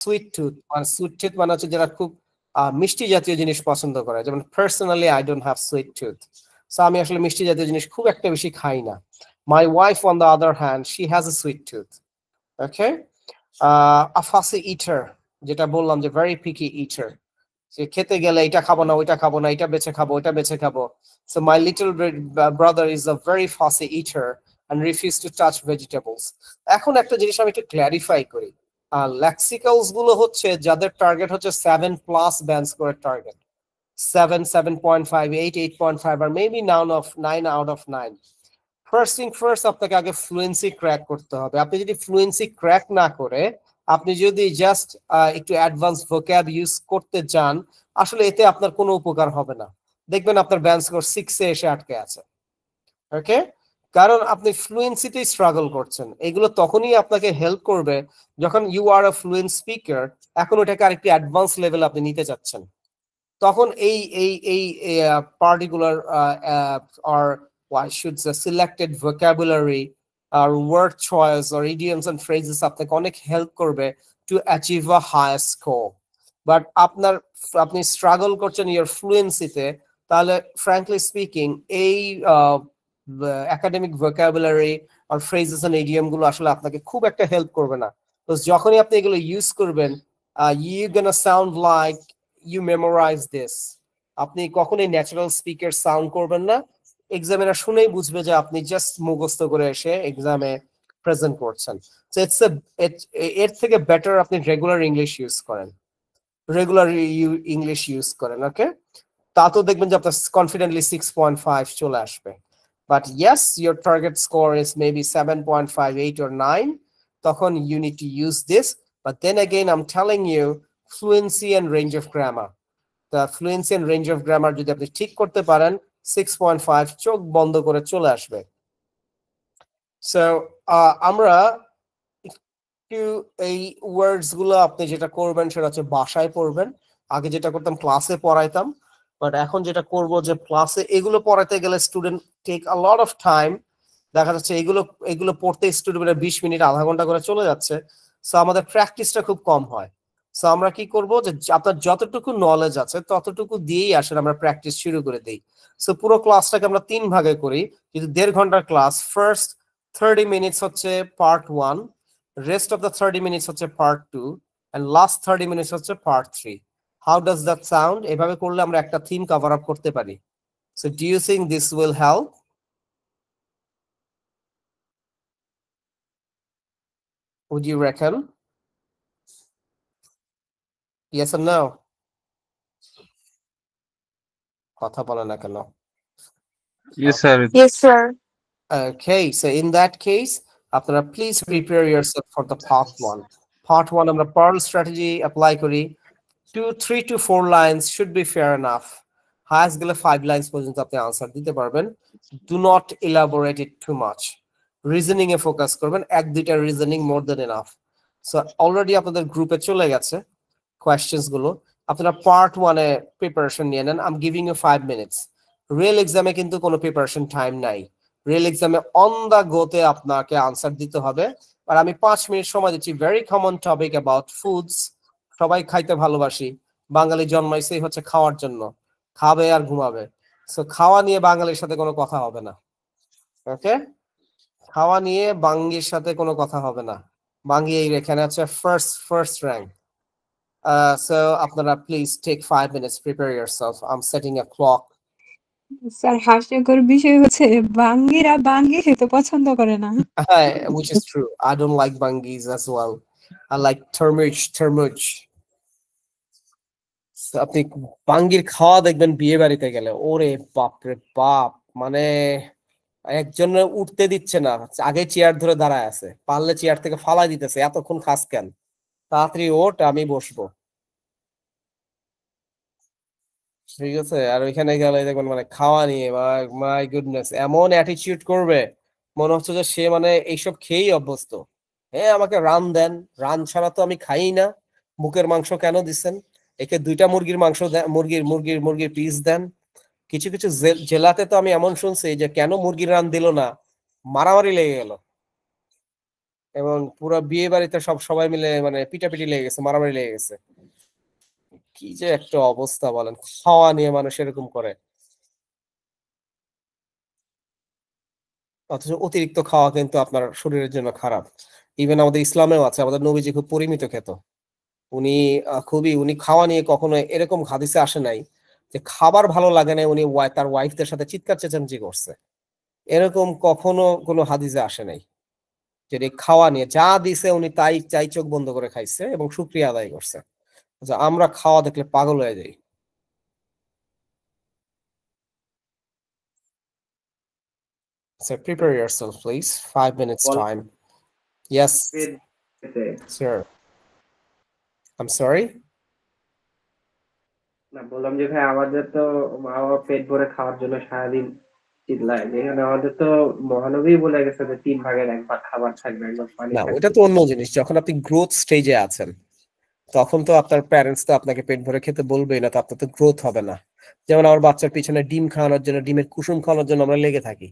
Sweet tooth, মানে sweet tooth মানে হচ্ছে যারা খুব মিষ্টি জাতীয় জিনিস পছন্দ করে, যেমন personally I don't have sweet tooth, so আমি আসলে মিষ্টি জাতীয় জিনিস খুব একটা বেশি খাই না। My wife on the other hand she has a sweet tooth. Okay, a fussy eater, যেটা বললাম যে ভেরি পিকি ইটার, যে খেতে গেলে এটা খাবো না ওইটা খাবো না, এটা বেছে খাবো ওইটা বেছে খাবো। So my little brother is a very fussy eater and refuse to touch vegetables. এখন একটা জিনিস আমি একটু ক্ল্যারিফাই করি, লেক্সিক্যালস গুলো হচ্ছে যাদের টার্গেট হচ্ছে 7+ ব্যান্ড স্কোয়ার টার্গেট, 7, 7.5, 8, 8.5 আর maybe 9 out of 9। First thing first, আপনাকে আগে ফ্লুয়েন্সি ক্র্যাক করতে হবে। আপনি যদি ফ্লুয়েন্সি ক্র্যাক না করে আপনি যদি জাস্ট একটু অ্যাডভান্স ভোক্যাব ইউজ করতে চান, আসলে এতে আপনার কোনো উপকার হবে না। দেখবেন আপনার ব্যান্ড স্কোর 6 এ এসে আটকে আছে। ওকে, কারণ আপনি ফ্লুয়েন্সিতেই স্ট্রাগল করছেন। এগুলো তখনই আপনাকে হেল্প করবে যখন you are a fluent speaker, এখন ওটাকে আরেকটি অ্যাডভান্স লেভেল আপনি নিতে চাচ্ছেন, তখন এই এই এই particular or I should say selected vocabulary or word choice or idioms and phrases আপনাকে অনেক হেল্প করবে to achieve a higher score. But আপনি স্ট্রাগল করছেন ইয়ার ফ্লুয়েন্সিতে, তাহলে ফ্র্যাঙ্কলি স্পিকিং এই একাডেমিক ভোকাবুলারি আর ফ্রেজেস এন্ড ইডিয়ম গুলো আসলে আপনাকে খুব একটা হেল্প করবে না। তো যখনই আপনি এগুলো ইউজ করবেন, you gonna sound like you memorize this. আপনি কখনোই ন্যাচারাল স্পিকার সাউন্ড করবেন না। এক্সামিনার শুনেই বুঝবে যে আপনি জাস্ট মুখস্থ করে এসে এক্সামে প্রেজেন্ট করছেন। সো এর থেকে বেটার আপনি রেগুলার ইংলিশ ইউজ করেন, রেগুলার ইংলিশ ইউজ করেন। ওকে, তা তো দেখবেন যে আপনার কনফিডেন্টলি 6.5 চলে আসবে। But yes, your target score is maybe 7.5, 8 or 9, তখন you need to use this. But then again I am telling you, fluency and range of grammar, তা fluency and range of grammar যদি আপনি ঠিক করতে পারেন, 6.5 চোখ বন্ধ করে চলে আসবে। সো আমরা একটু এই ওয়ার্ডস গুলো আপনি যেটা করবেন সেটা হচ্ছে বাসায় পড়বেন। আগে যেটা করতাম ক্লাসে পড়াইতাম, বাট এখন যেটা করব যে ক্লাসে এগুলো পড়াতে গেলে student take a lot of time. দেখা যাচ্ছে এগুলো এগুলো পড়তে স্টুডেন্টের 20 মিনিট আধা ঘন্টা করে চলে যাচ্ছে। সো আমাদের প্র্যাকটিসটা খুব কম হয়। সো আমরা কি করব যে আপনার যতটুকু নলেজ আছে ততটুকু দিয়েই আসলে আমরা প্র্যাকটিস শুরু করে দেই। সো পুরো ক্লাসটাকে আমরা 3 ভাগে করি। যদি 1.5 ঘন্টার ক্লাস, ফার্স্ট 30 মিনিটস হচ্ছে part 1, rest of the 30 minutes হচ্ছে part 2, and last 30 minutes হচ্ছে part 3. How does that sound? এভাবে করলে আমরা একটা থিম কভার আপ করতে পারি। So do you think this will help? Would you reckon? Yes or no? কথা বলে না কেন? Yes, sir. Yes, sir. Okay, so in that case, আপনারা please prepare yourself for the part 1. Part 1 আমরা Pearl strategy apply করি। 3 to 4 lines should be fair enough. Highest গেলে 5 lines পর্যন্ত আপনি আনসার দিতে পারবেন। Do not elaborate it too much. Reasoning A focus করবেন, 1-2টা reasoning মোর than enough. So already আপনাদের গ্রুপে চলে গেছে কোয়েশ্চেন্স গুলো। আপনারা পার্ট 1 এ প্রিপারেশন নিয়ে নেন। I am giving you 5 minutes. Real এক্সামে কিন্তু কোনো প্রিপারেশন টাইম নাই। রিয়েল এক্সামে অন দা গোতে আপনাকে আনসার দিতে হবে। আর আমি 5 মিনিট সময় দিচ্ছি। Very common topic about foods. সবাই খাইতে ভালোবাসি, বাঙালি জন্মাইছেই হচ্ছে খাওয়ার জন্য, খাবে আর ঘুমাবে। সো খাওয়া নিয়ে বাঙালির সাথে কোনো কথা হবে না। ওকে, খাওয়া নিয়ে বাঙ্গির সাথে কোনো কথা হবে না। বাঙ্গি এই এখানে আছে ফার্স্ট র্যাঙ্ক। সো আপনারা please take 5 minutes, prepare yourself. I am setting a clock. Sir, হাস্যকর বিষয় হচ্ছে বাঙ্গিরা বাঙ্গি খেতে পছন্দ করে না। Which is true. I don't like bangis as well. I like termuj. আপনি বাঙ্গির খাওয়া দেখবেন বিয়ে বাড়িতে গেলে, ওরে বাপ রে বাপ, মানে একজন উঠতে দিচ্ছে না, আগে চেয়ার ধরে দাঁড়ায় আছে, পারলে চেয়ার থেকে ফালাই দিতেছে, এতক্ষণ খাস কেন, তাড়াতাড়ি ওঠ আমি বসবো। ঠিক আছে, আর ওইখানে গেলে দেখবেন মানে খাওয়া নিয়ে মাই গুডনেস এমন অ্যাটিটিউড করবে, মনে হচ্ছে যে সে মানে এইসব খেয়েই অভ্যস্ত। হ্যাঁ, আমাকে রান দেন, রান ছাড়া তো আমি খাই না। বুকের মাংস কেন দিচ্ছেন? একে 2টা মুরগির মাংস দেন, মুরগির পিস দেন। কিছু কিছু জেলাতে তো আমি এমন শুনছি যে কেন মুরগির রান দিল না, মারামারি লেগে গেল। এবং পুরো বিয়ে বাড়িতে সবাই মিলে মানে পিটাপিটি লেগে গেছে, মারামারি লেগে গেছে। কি যে একটা অবস্থা বলেন, খাওয়া নিয়ে মানুষ এরকম করে। অথচ অতিরিক্ত খাওয়া কিন্তু আপনার শরীরের জন্য খারাপ। ইভেন আমাদের ইসলামেও আছে, আমাদের নবীজি খুব পরিমিত খেত। উনি উনি খাওয়া নিয়ে কখনো এরকম হাদিসে আসে নাই যে খাবার ভালো লাগে না উনি তার ওয়াইফদের সাথে চিৎকার চেঁচামেচি করছে, এরকম কখনো কোনো হাদিসে আসে নাই। যে খাওয়া নিয়ে যা দিছে উনি তাই চাই চোখ বন্ধ করে খাইছে এবং শুকরিয়া আদায় করছে। আচ্ছা, আমরা খাওয়া দেখলে পাগল হয়ে যাই। So prepare yourself, please. 5 minutes time. Yes, sir. I'm sorry. না, বললাম যে ভাই আমাদের তো মা বাবা পেট ভরে খাওয়ার জন্য সারাদিন চিল্লায়, যেখানে আমাদের তো মহানবী বলে গেছে যে 3 ভাগের 1 ভাগ খাবার থাকবে, 1 ভাগ পানি না, ওটা থাকবে। তো অন্য জিনিস। যখন আপনি গ্রোথ স্টেজে আছেন তখন তো আপনার প্যারেন্টস তো আপনাকে পেট ভরে খেতে বলবেই না, তো আপনার তো গ্রোথ হবে না। যেমন আমার বাচ্চার পিছনে ডিম খাওয়ানোর জন্য, ডিমের কুসুম খাওয়ানোর জন্য আমরা লেগে থাকি।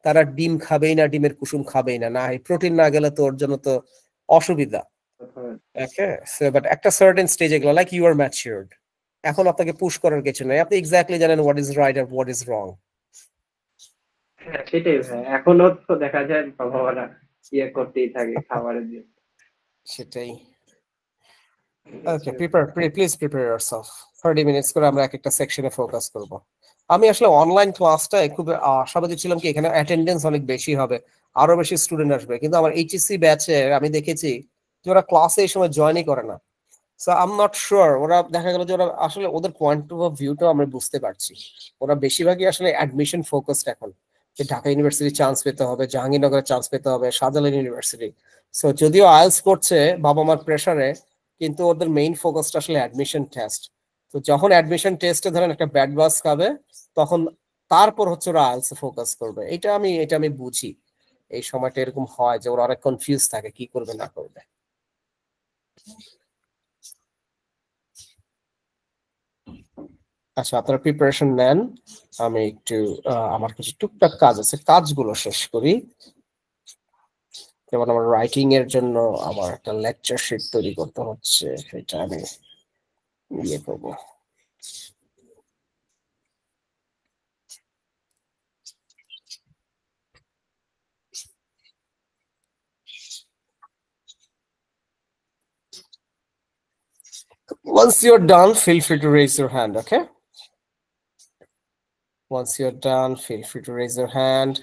তারা ডিম খাবেই না, ডিমের কুসুম খাবেই না, না প্রোটিন না গেলে তো ওর জন্য তো অসুবিধা। ওকে, সো বাট একটা সার্টেন স্টেজে গেল লাইক ইউ আর ম্যাচিউরড, এখন আপনাকে পুশ করার কিছু নাই, আপনি এক্স্যাক্টলি জানেন হোয়াট ইজ রাইট আর হোয়াট ইজ রং। হ্যাঁ, সেটাই ভাই, এখনো তো দেখা যায় বাবা মারা ইয়ে করতেই থাকে খাবারের জন্য। সেটাই। ওকে, প্লিজ প্রিপেয়ার yourself। 30 মিনিটস করে আমরা এক একটা সেকশনে ফোকাস করব। আমি আসলে অনলাইন ক্লাসটায় খুব আশাবাদী ছিলাম কি এখানে অ্যাটেন্ডেন্স অনেক বেশি হবে, আরো বেশি স্টুডেন্ট আসবে, কিন্তু আমার এইচএসসি ব্যাচে আমি দেখেছি যে ওরা ক্লাসে এই সময় জয়েনই করে না। So I am not sure, ওরা দেখা গেল যে ওরা আসলে ওদের পয়েন্ট অফ ভিউটাও আমরা বুঝতে পারছি। ওরা বেশিরভাগই আসলে অ্যাডমিশন ফোকাসড এখন, যে ঢাকা ইউনিভার্সিটি চান্স পেতে হবে, জাহাঙ্গীরনগরে চান্স পেতে হবে, শাহজালাল ইউনিভার্সিটি। সো যদিও আইএলটিএস করছে বাবা মার প্রেসারে, কিন্তু ওদের মেইন ফোকাসটা আসলে অ্যাডমিশন টেস্ট। তো যখন অ্যাডমিশন টেস্টে ধরেন একটা ব্যাড বাস খাবে, তখন তারপর হচ্ছে ওরা আইএলটিএস ফোকাস করবে। এটা আমি বুঝি। এই সময়টা এরকম হয় যে ওরা অনেক কনফিউজ থাকে কি করবে না করবে। আচ্ছা, আপনারা প্রিপারেশন নেন। আমি একটু আমার কিছু টুকটাক কাজ আছে, কাজগুলো শেষ করি। যেমন আমার রাইটিং এর জন্য আমার একটা লেকচার শিট তৈরি করতে হচ্ছে, সেটা আমি ইয়ে করবো। Once you're done, feel free to raise your hand, okay? Once you're done, feel free to raise your hand.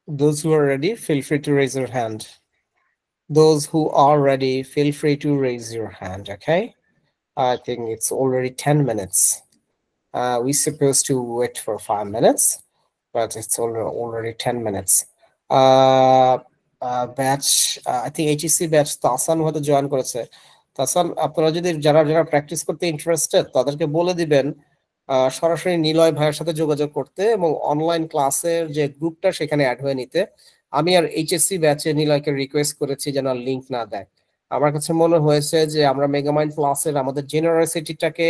Those who are ready, feel free to raise your hand. Those who are ready, feel free to raise your hand, okay? I think it's already 10 minutes. We're supposed to wait for 5 minutes, but it's already 10 minutes. Batch, I think HEC batch, Tasan হয়তো join করেছে। তাসান, আপনারা যদি যারা practice করতে interested তাদেরকে বলে দিবেন সরাসরি নিলয় ভাইয়ের সাথে যোগাযোগ করতে এবং অনলাইন ক্লাসের যে গ্রুপটা সেখানে অ্যাড হয়ে নিতে। আমি আর এইচএসসি ব্যাচে নিলয়কে রিকোয়েস্ট করেছি যেন লিংক না দেয়। আমার কাছে মনে হয়েছে যে আমরা মেগামাইন্ড ক্লাসের আমাদের জেনারেসিটিটাকে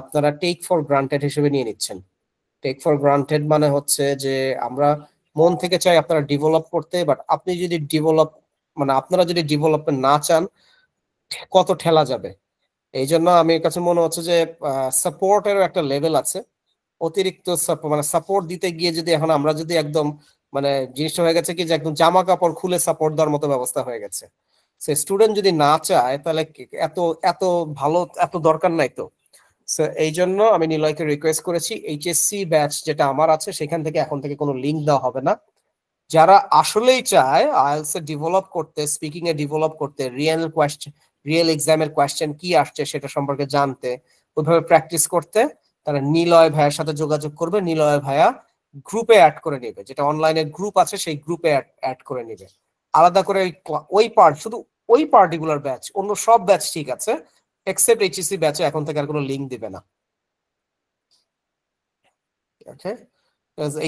আপনারা টেক ফর গ্রান্টেড হিসেবে নিয়ে নিচ্ছেন। টেক ফর গ্রান্টেড মানে হচ্ছে যে আমরা মন থেকে চাই আপনারা ডেভেলপ করতে, বাট আপনি যদি আপনারা যদি ডেভেলপমেন্ট না চান কত ঠেলা যাবে। এই জন্য আমি কাছে মনে হচ্ছে যে সাপোর্টেরও একটা লেভেল আছে। অতিরিক্ত সাপোর্ট দিতে গিয়ে যদি এখন আমরা যদি একদম জিনিসটা হয়ে গেছে কি যে একদম জামা কাপড় খুলে সাপোর্ট দেওয়ার মতো ব্যবস্থা হয়ে গেছে। সে স্টুডেন্ট যদি না চায় তাহলে এত ভালো এত দরকার নাই তো। এই জন্য আমি নিলয়কে রিকোয়েস্ট করেছি এইচএসসি ব্যাচ যেটা আমার আছে সেখান থেকে এখন থেকে কোনো লিংক দেওয়া হবে না। যারা আসলেই চায় আইএলটিএস এ ডেভেলপ করতে, স্পিকিং এ ডেভেলপ করতে, রিয়েল এক্সামের কোয়েশ্চেন কি আসছে সেটা সম্পর্কে জানতে, ওইভাবে প্র্যাকটিস করতে, তারা নিলয় ভাইয়ের সাথে যোগাযোগ করবে। নিলয় ভাইয়া গ্রুপে অ্যাড করে নেবে, যেটা অনলাইনে গ্রুপ আছে সেই গ্রুপে অ্যাড করে নেবে। আলাদা করে ওই পার্ট, শুধু ওই পার্টিকুলার ব্যাচ, অন্য সব ব্যাচ ঠিক আছে এক্সেপ্ট এইচএসসি ব্যাচে এখন থেকে আর কোনো লিংক দিবে না। ওকে,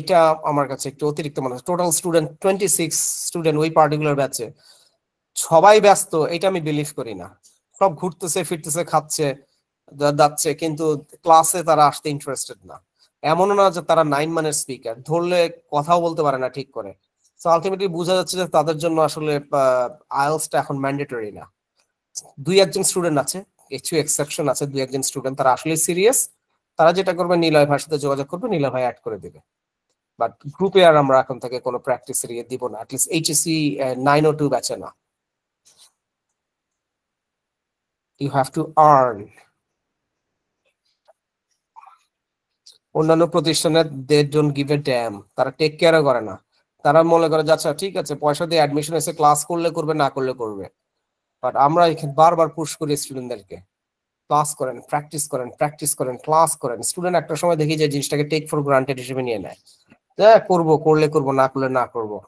এটা আমার কাছে একটু অতিরিক্ত মনে হয়। টোটাল স্টুডেন্ট 26 স্টুডেন্ট ওই পার্টিকুলার ব্যাচে, সবাই ব্যস্ত এটা আমি বিলিভ করি না। সব ঘুরতেছে ফিরতেছে খাচ্ছে যাচ্ছে, কিন্তু ক্লাসে তারা আসতে ইন্টারেস্টেড না। এমনও না যে তারা 9 মানের স্পিকার, ধরলে কথাও বলতে পারে না ঠিক করে। সো আলটিমেটলি বোঝা যাচ্ছে যে তাদের জন্য আসলে আইএলটিএসটা এখন ম্যান্ডেটরি না। 2-1 স্টুডেন্ট আছে, কিছু এক্সেপশন আছে, 2-1 স্টুডেন্ট তারা আসলে সিরিয়াস। তারা যেটা করবে নিলয় ভাইয়ের সাথে যোগাযোগ করবে, নিলয় ভাই অ্যাড করে দিবে। বাট গ্রুপে আর আমরা এখন থেকে কোনো প্র্যাকটিসের ইয়ে দিব না, অ্যাটলিস্ট এইচএসসি 902 ব্যাচে না। You have to earn. অন্যান্য প্রতিষ্ঠানে they don't give a damn, তারা টেক কেয়ারও করে না। তারা মনে করে যাচ্ছে ঠিক আছে পয়সা দিয়ে অ্যাডমিশন এসে ক্লাস করলে করবে, না করলে করবে। বাট আমরা এখানে বারবার পুশ করি স্টুডেন্টদেরকে ক্লাস করেন, প্র্যাকটিস করেন, প্র্যাকটিস করেন, ক্লাস করেন। স্টুডেন্ট একটা সময় দেখি যে জিনিসটাকে টেক ফর গ্রান্টেড হিসেবে নিয়ে নেয়। হ্যাঁ করবো, করলে করবো, না করলে না করবো।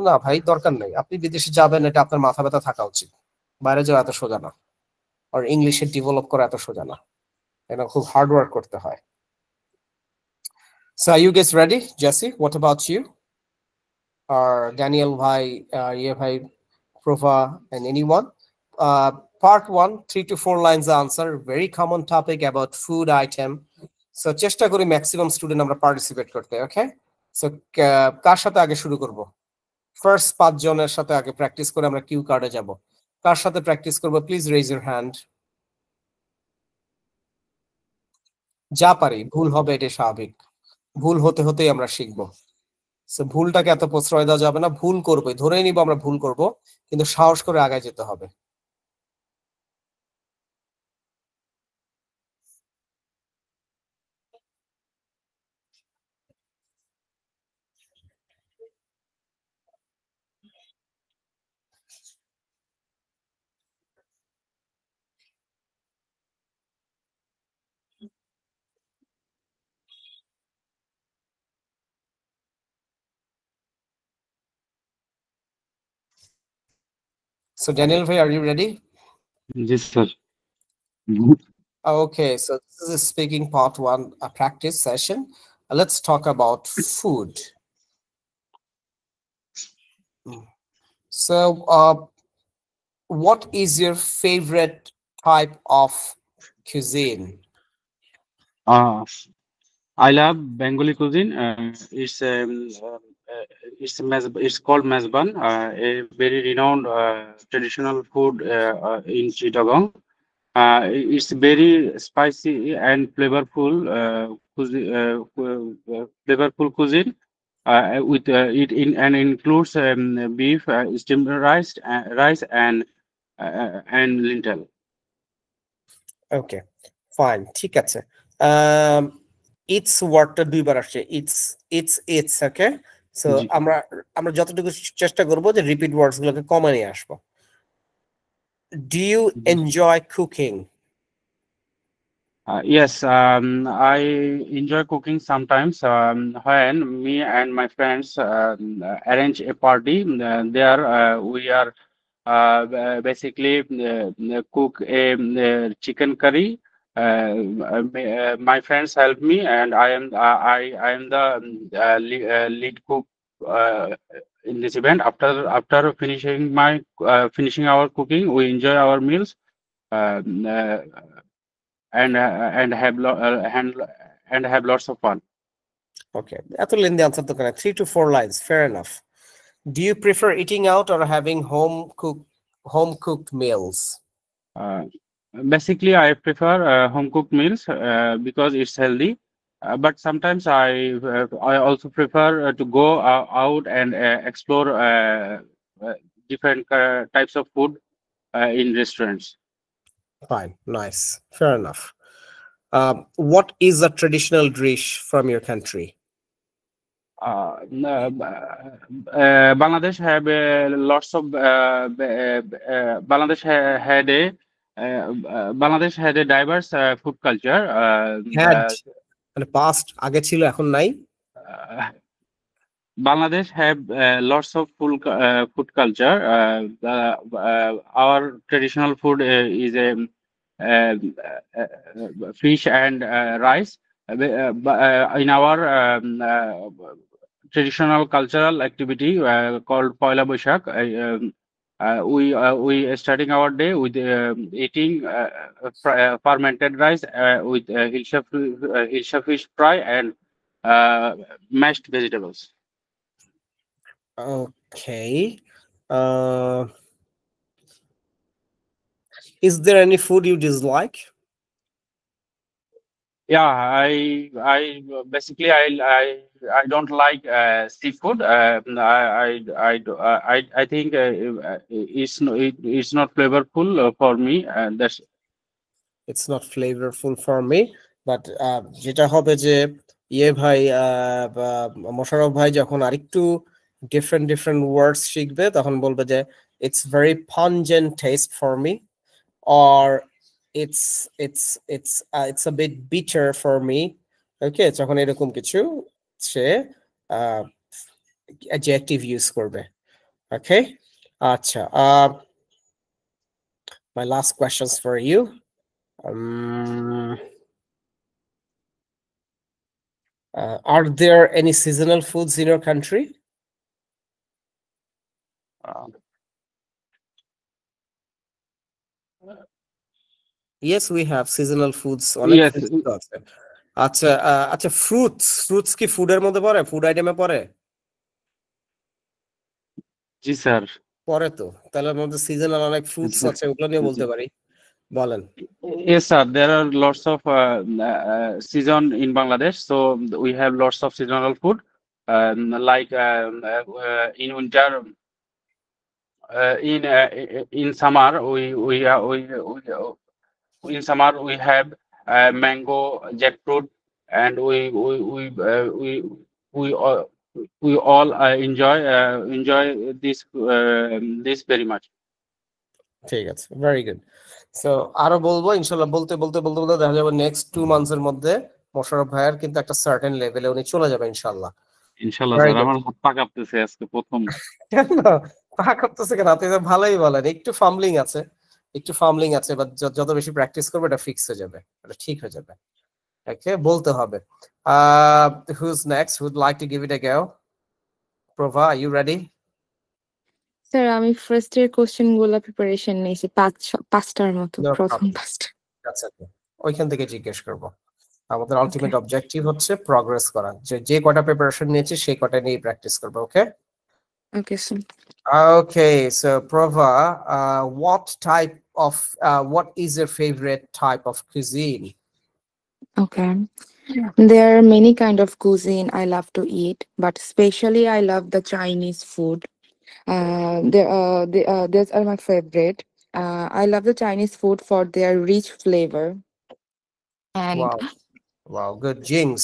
না ভাই, দরকার নেই। আপনি বিদেশে যাবেন, এটা আপনার মাথা ব্যথা থাকা উচিত। বাইরে যাওয়া এত সোজা না, আর ইংলিশে ডেভেলপ করা এত সোজা না, এটা খুব হার্ড ওয়ার্ক করতে হয়। So are you guys ready? Jesse, what about you? Or Daniel bhai, ye bhai, Profa, and anyone? Part 1, 3 to 4 lines answer. Very common topic about food item. So চেষ্টা করি ম্যাক্সিমাম স্টুডেন্ট আমরা participate করতে, ওকে? So কার সাথে আগে শুরু করব? First 5 জনের সাথে আগে প্র্যাকটিস করে আমরা কিউ কার্ডে যাব। কার সাথে প্র্যাকটিস করব? Please raise your hand. যা পারি, ভুল হবে, এটা স্বাভাবিক। ভুল হতে হতেই আমরা শিখবো। সো ভুলটাকে এত প্রশ্রয় দেওয়া যাবে না, ভুল করবো, ধরেই নিব আমরা ভুল করব, কিন্তু সাহস করে আগায় যেতে হবে। So Daniel bhai, are you ready? Yes, sir. Okay, so this is speaking part 1, a practice session. Let's talk about food. So what is your favorite type of cuisine? Uh, I love Bengali cuisine. It's called Mezban, a very renowned traditional food in Chittagong. It's very spicy and flavorful flavorful cuisine. With it in and includes beef, steamed rice and lentil. Okay, fine, ঠিক আছে। It's ওয়ার্ডটা দুইবার আসছে, it's okay. So জি। আমরা আমরা যতটুকু চেষ্টা করব যে রিপিট ওয়ার্ডস গুলোকে কমে নিয়ে আসবো। Do you enjoy cooking? Yes, I enjoy cooking sometimes. When me and my friends arrange a party, there we are basically cook a chicken curry. My friends help me, and I am the lead cook in this event. After finishing our cooking, we enjoy our meals. Uh, uh, and have lots of fun. ওকে, এত lengthy answer তো কেন? 3 to 4 lines, fair enough. Do you prefer eating out or having home cooked meals? Basically, I prefer home cooked meals because it's healthy. But sometimes I also prefer to go out and explore different types of food in restaurants. Fine, nice, fair enough. What is a traditional dish from your country? Bangladesh have lots of Bangladesh had a diverse food culture. Had মানে past আগে ছিল, এখন নাই। Bangladesh have lots of food culture. Our traditional food is a fish and rice. In our traditional cultural activity called Poila Boishak, we are starting our day with eating fermented rice with hilsa fish fry and mashed vegetables. Okay. Is there any food you dislike? Yeah, I basically I don't like seafood. I think it's not flavorful for me. That's It's not flavorful for me, but যেটা হবে যে ভাই, মোশাররফ ভাই যখন আরেকটু different words শিখবে তখন বলবে যে it's very pungent taste for me, or it's a bit bitter for me. Okay, যখন এরকম কিছু সে adjective use করবে। Okay, আচ্ছা, my last questions for you. Are there any seasonal foods in your country? Yes, we have seasonal foods. অনেক Yes, foods তো আছে। আচ্ছা, আচ্ছা, fruits কি ফুডের মধ্যে পড়ে, ফুড আইটেমে পড়ে? জি স্যার। পড়ে তো, তাহলে আমাদের মধ্যে সিজনাল অনেক ফ্রুটস আছে, ওগুলো নিয়ে বলতে পারি, বলেন। Yes, sir. There are lots of season in Bangladesh, so we have lots of seasonal food. Like in winter, in summer, in summer we have mango, jackfruit, and we all enjoy this very much. ঠিক আছে, very good. So আরো বলবো ইনশাল্লাহ, বলতে বলতে বলতে বলতে দেখা যাবে নেক্সট 2 মান্থস এর মধ্যে মোশাররফ ভাইয়ের কিন্তু একটা সার্টেন লেভেলে উনি চলে যাবে ইনশাল্লাহ। ইনশাল্লাহ Very স্যার, good. আমার হাত পা কাঁপতেছে আজকে প্রথম। কেন পা কাঁপতেছে কেন? আপনি তো ভালোই বলেন, একটু ফাম্বলিং আছে, একটু ফাম্বলিং আছে, বাট যত বেশি প্র্যাকটিস করবে এটা ফিক্স হয়ে যাবে, এটা ঠিক হয়ে যাবে। ওকে, বলতে হবে। Who's next? Who'd like to give it a go? Prova, are you ready? Sir আমি ফার্স্ট এর কোশ্চেন গুলো প্রিপারেশন নিয়েছি, পাঁচটার মতো, No প্রথম problem. 5টা। আচ্ছা, ওইখান থেকে জিজ্ঞেস করব। আমাদের আলটিমেট অবজেক্টিভ হচ্ছে প্রগ্রেস করা, যে কটা প্রিপারেশন নিয়েছি সেই কটা নিয়ে প্র্যাকটিস করব। Okay okay sir. Okay, so Prova, what is your favorite type of cuisine? Okay. There are many kind of cuisine I love to eat, but especially I love the Chinese food. These are my favorite. I love the Chinese food for their rich flavor. And Wow, good jinx,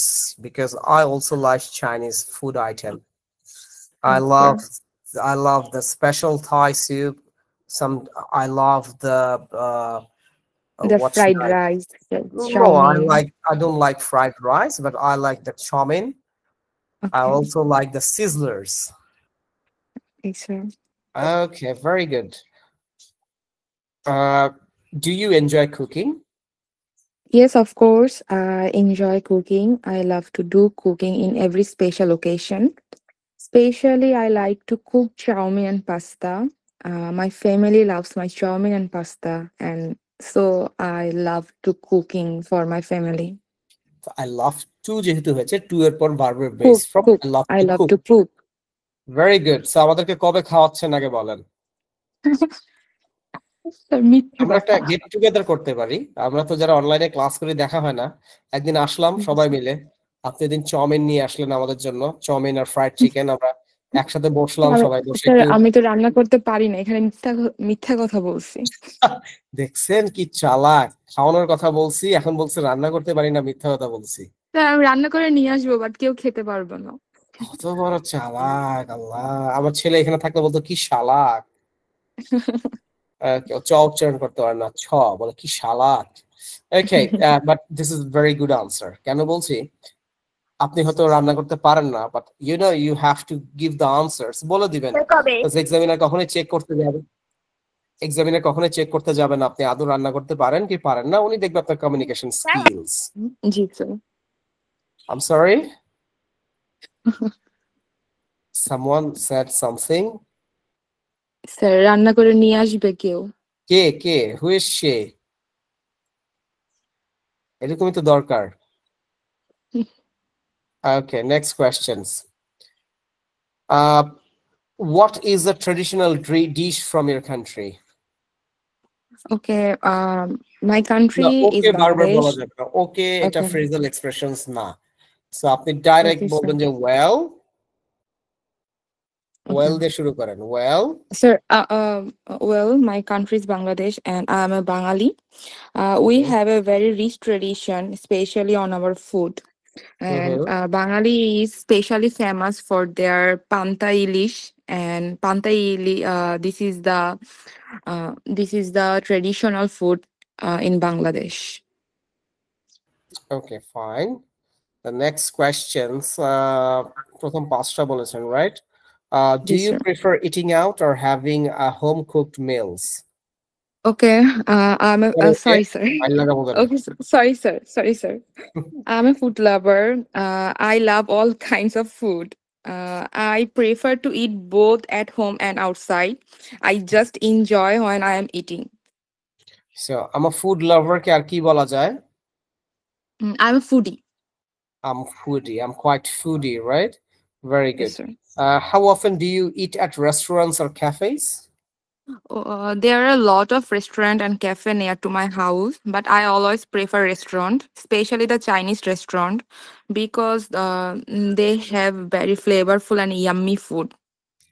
because I also like Chinese food item. I love the special Thai soup. I love the the what fried should I- rice, the No, chow I don't like fried rice, but I like the chow mein. I mein. also like the sizzlers. Okay, sir. Okay, very good. Do you enjoy cooking? Yes, of course. I enjoy cooking. I love to do cooking in every special occasion. Especially, I like to cook chow mein and pasta. My family loves my chow mein and pasta, and so I love to cooking for my family. I love to যেহেতু হয়েছে two এর পর ভার্বের base Cook, from cook. I love I to love cook. to cook. Very good. So আমাদেরকে কবে খাওয়াচ্ছেন আগে বলেন। মিথ্যা আমরা একটা কথা। গেট টুগেদার করতে পারি, আমরা তো যারা অনলাইনে ক্লাস করে দেখা হয় না, একদিন আসলাম সবাই মিলে, আপনি দিন চাউমিন নিয়ে আসলেন আমাদের জন্য, চাউমিন আর ফ্রাইড চিকেন, আমরা একসাথে বসলাম, সবাই বসে স্যার একটু। আমি তো রান্না করতে পারি না, এখানে মিথ্যা কথা বলছি। দেখছেন কি চালাক, খাওয়ানোর কথা বলছি, এখন বলছে রান্না করতে পারি না, মিথ্যা কথা বলছি। স্যার আমি রান্না করে নিয়ে আসবো, বাট কেউ খেতে পারবে না। কত বড় চালাক, আল্লাহ, আমার ছেলে এখানে থাকলে বলতো কি শালাক। কেউ চ উচ্চারণ করতে পারে না, ছ বলে কি শালাক। Okay, but this is very good answer. কেন বলছি, আপনি হয়তো রান্না করতে পারেন না, but you have to give the answers, বলে দিবেন। এক্সামিনার কখনোই চেক করতে যাবে, চেক করতে যাবেন আপনি আদৌ রান্না করতে পারেন কি পারেন না, উনি দেখবে আপনার communication skills. G sir. I'm sorry, someone said something. Sir রান্না করে নিয়ে আসবে কেউ। কে who is she? এরকমই তো দরকার। Okay, next questions. What is the traditional dish from your country? Okay, my country is ওকে বারবার বলা Bangladesh. যাবে না, ওকে এটা Okay. ফ্রেজাল এক্সপ্রেশনস না। সো আপনি ডাইরেক্ট Okay, বলবেন sir. যে ওয়েল Okay. দিয়ে শুরু করেন, well. Sir, well, my country is Bangladesh and I'm a Bengali. We have a very rich tradition, especially on our food. And Bengali is specially famous for their panta ilish and panta ili. This is the traditional food in Bangladesh. Okay, fine. The next questions, প্রথম পাঁচটা বলেছেন, right? Do Yes, you sir. prefer eating out or having home cooked meals? Okay. I'm a, sorry, sir. File লাগাবো কেন? Okay, sorry, sir. Sorry, sir. I'm a food lover. I love all kinds of food. I prefer to eat both at home and outside. I just enjoy when I am eating. So I'm a food lover কে আর কি বলা যায়? I'm a foodie. I'm foodie. I'm quite foodie, right? Very Yes, good. sir. How often do you eat at restaurants or cafes? There are a lot of restaurant and cafe near to my house, but I always prefer restaurant, especially the Chinese restaurant, because they have very flavorful and yummy food.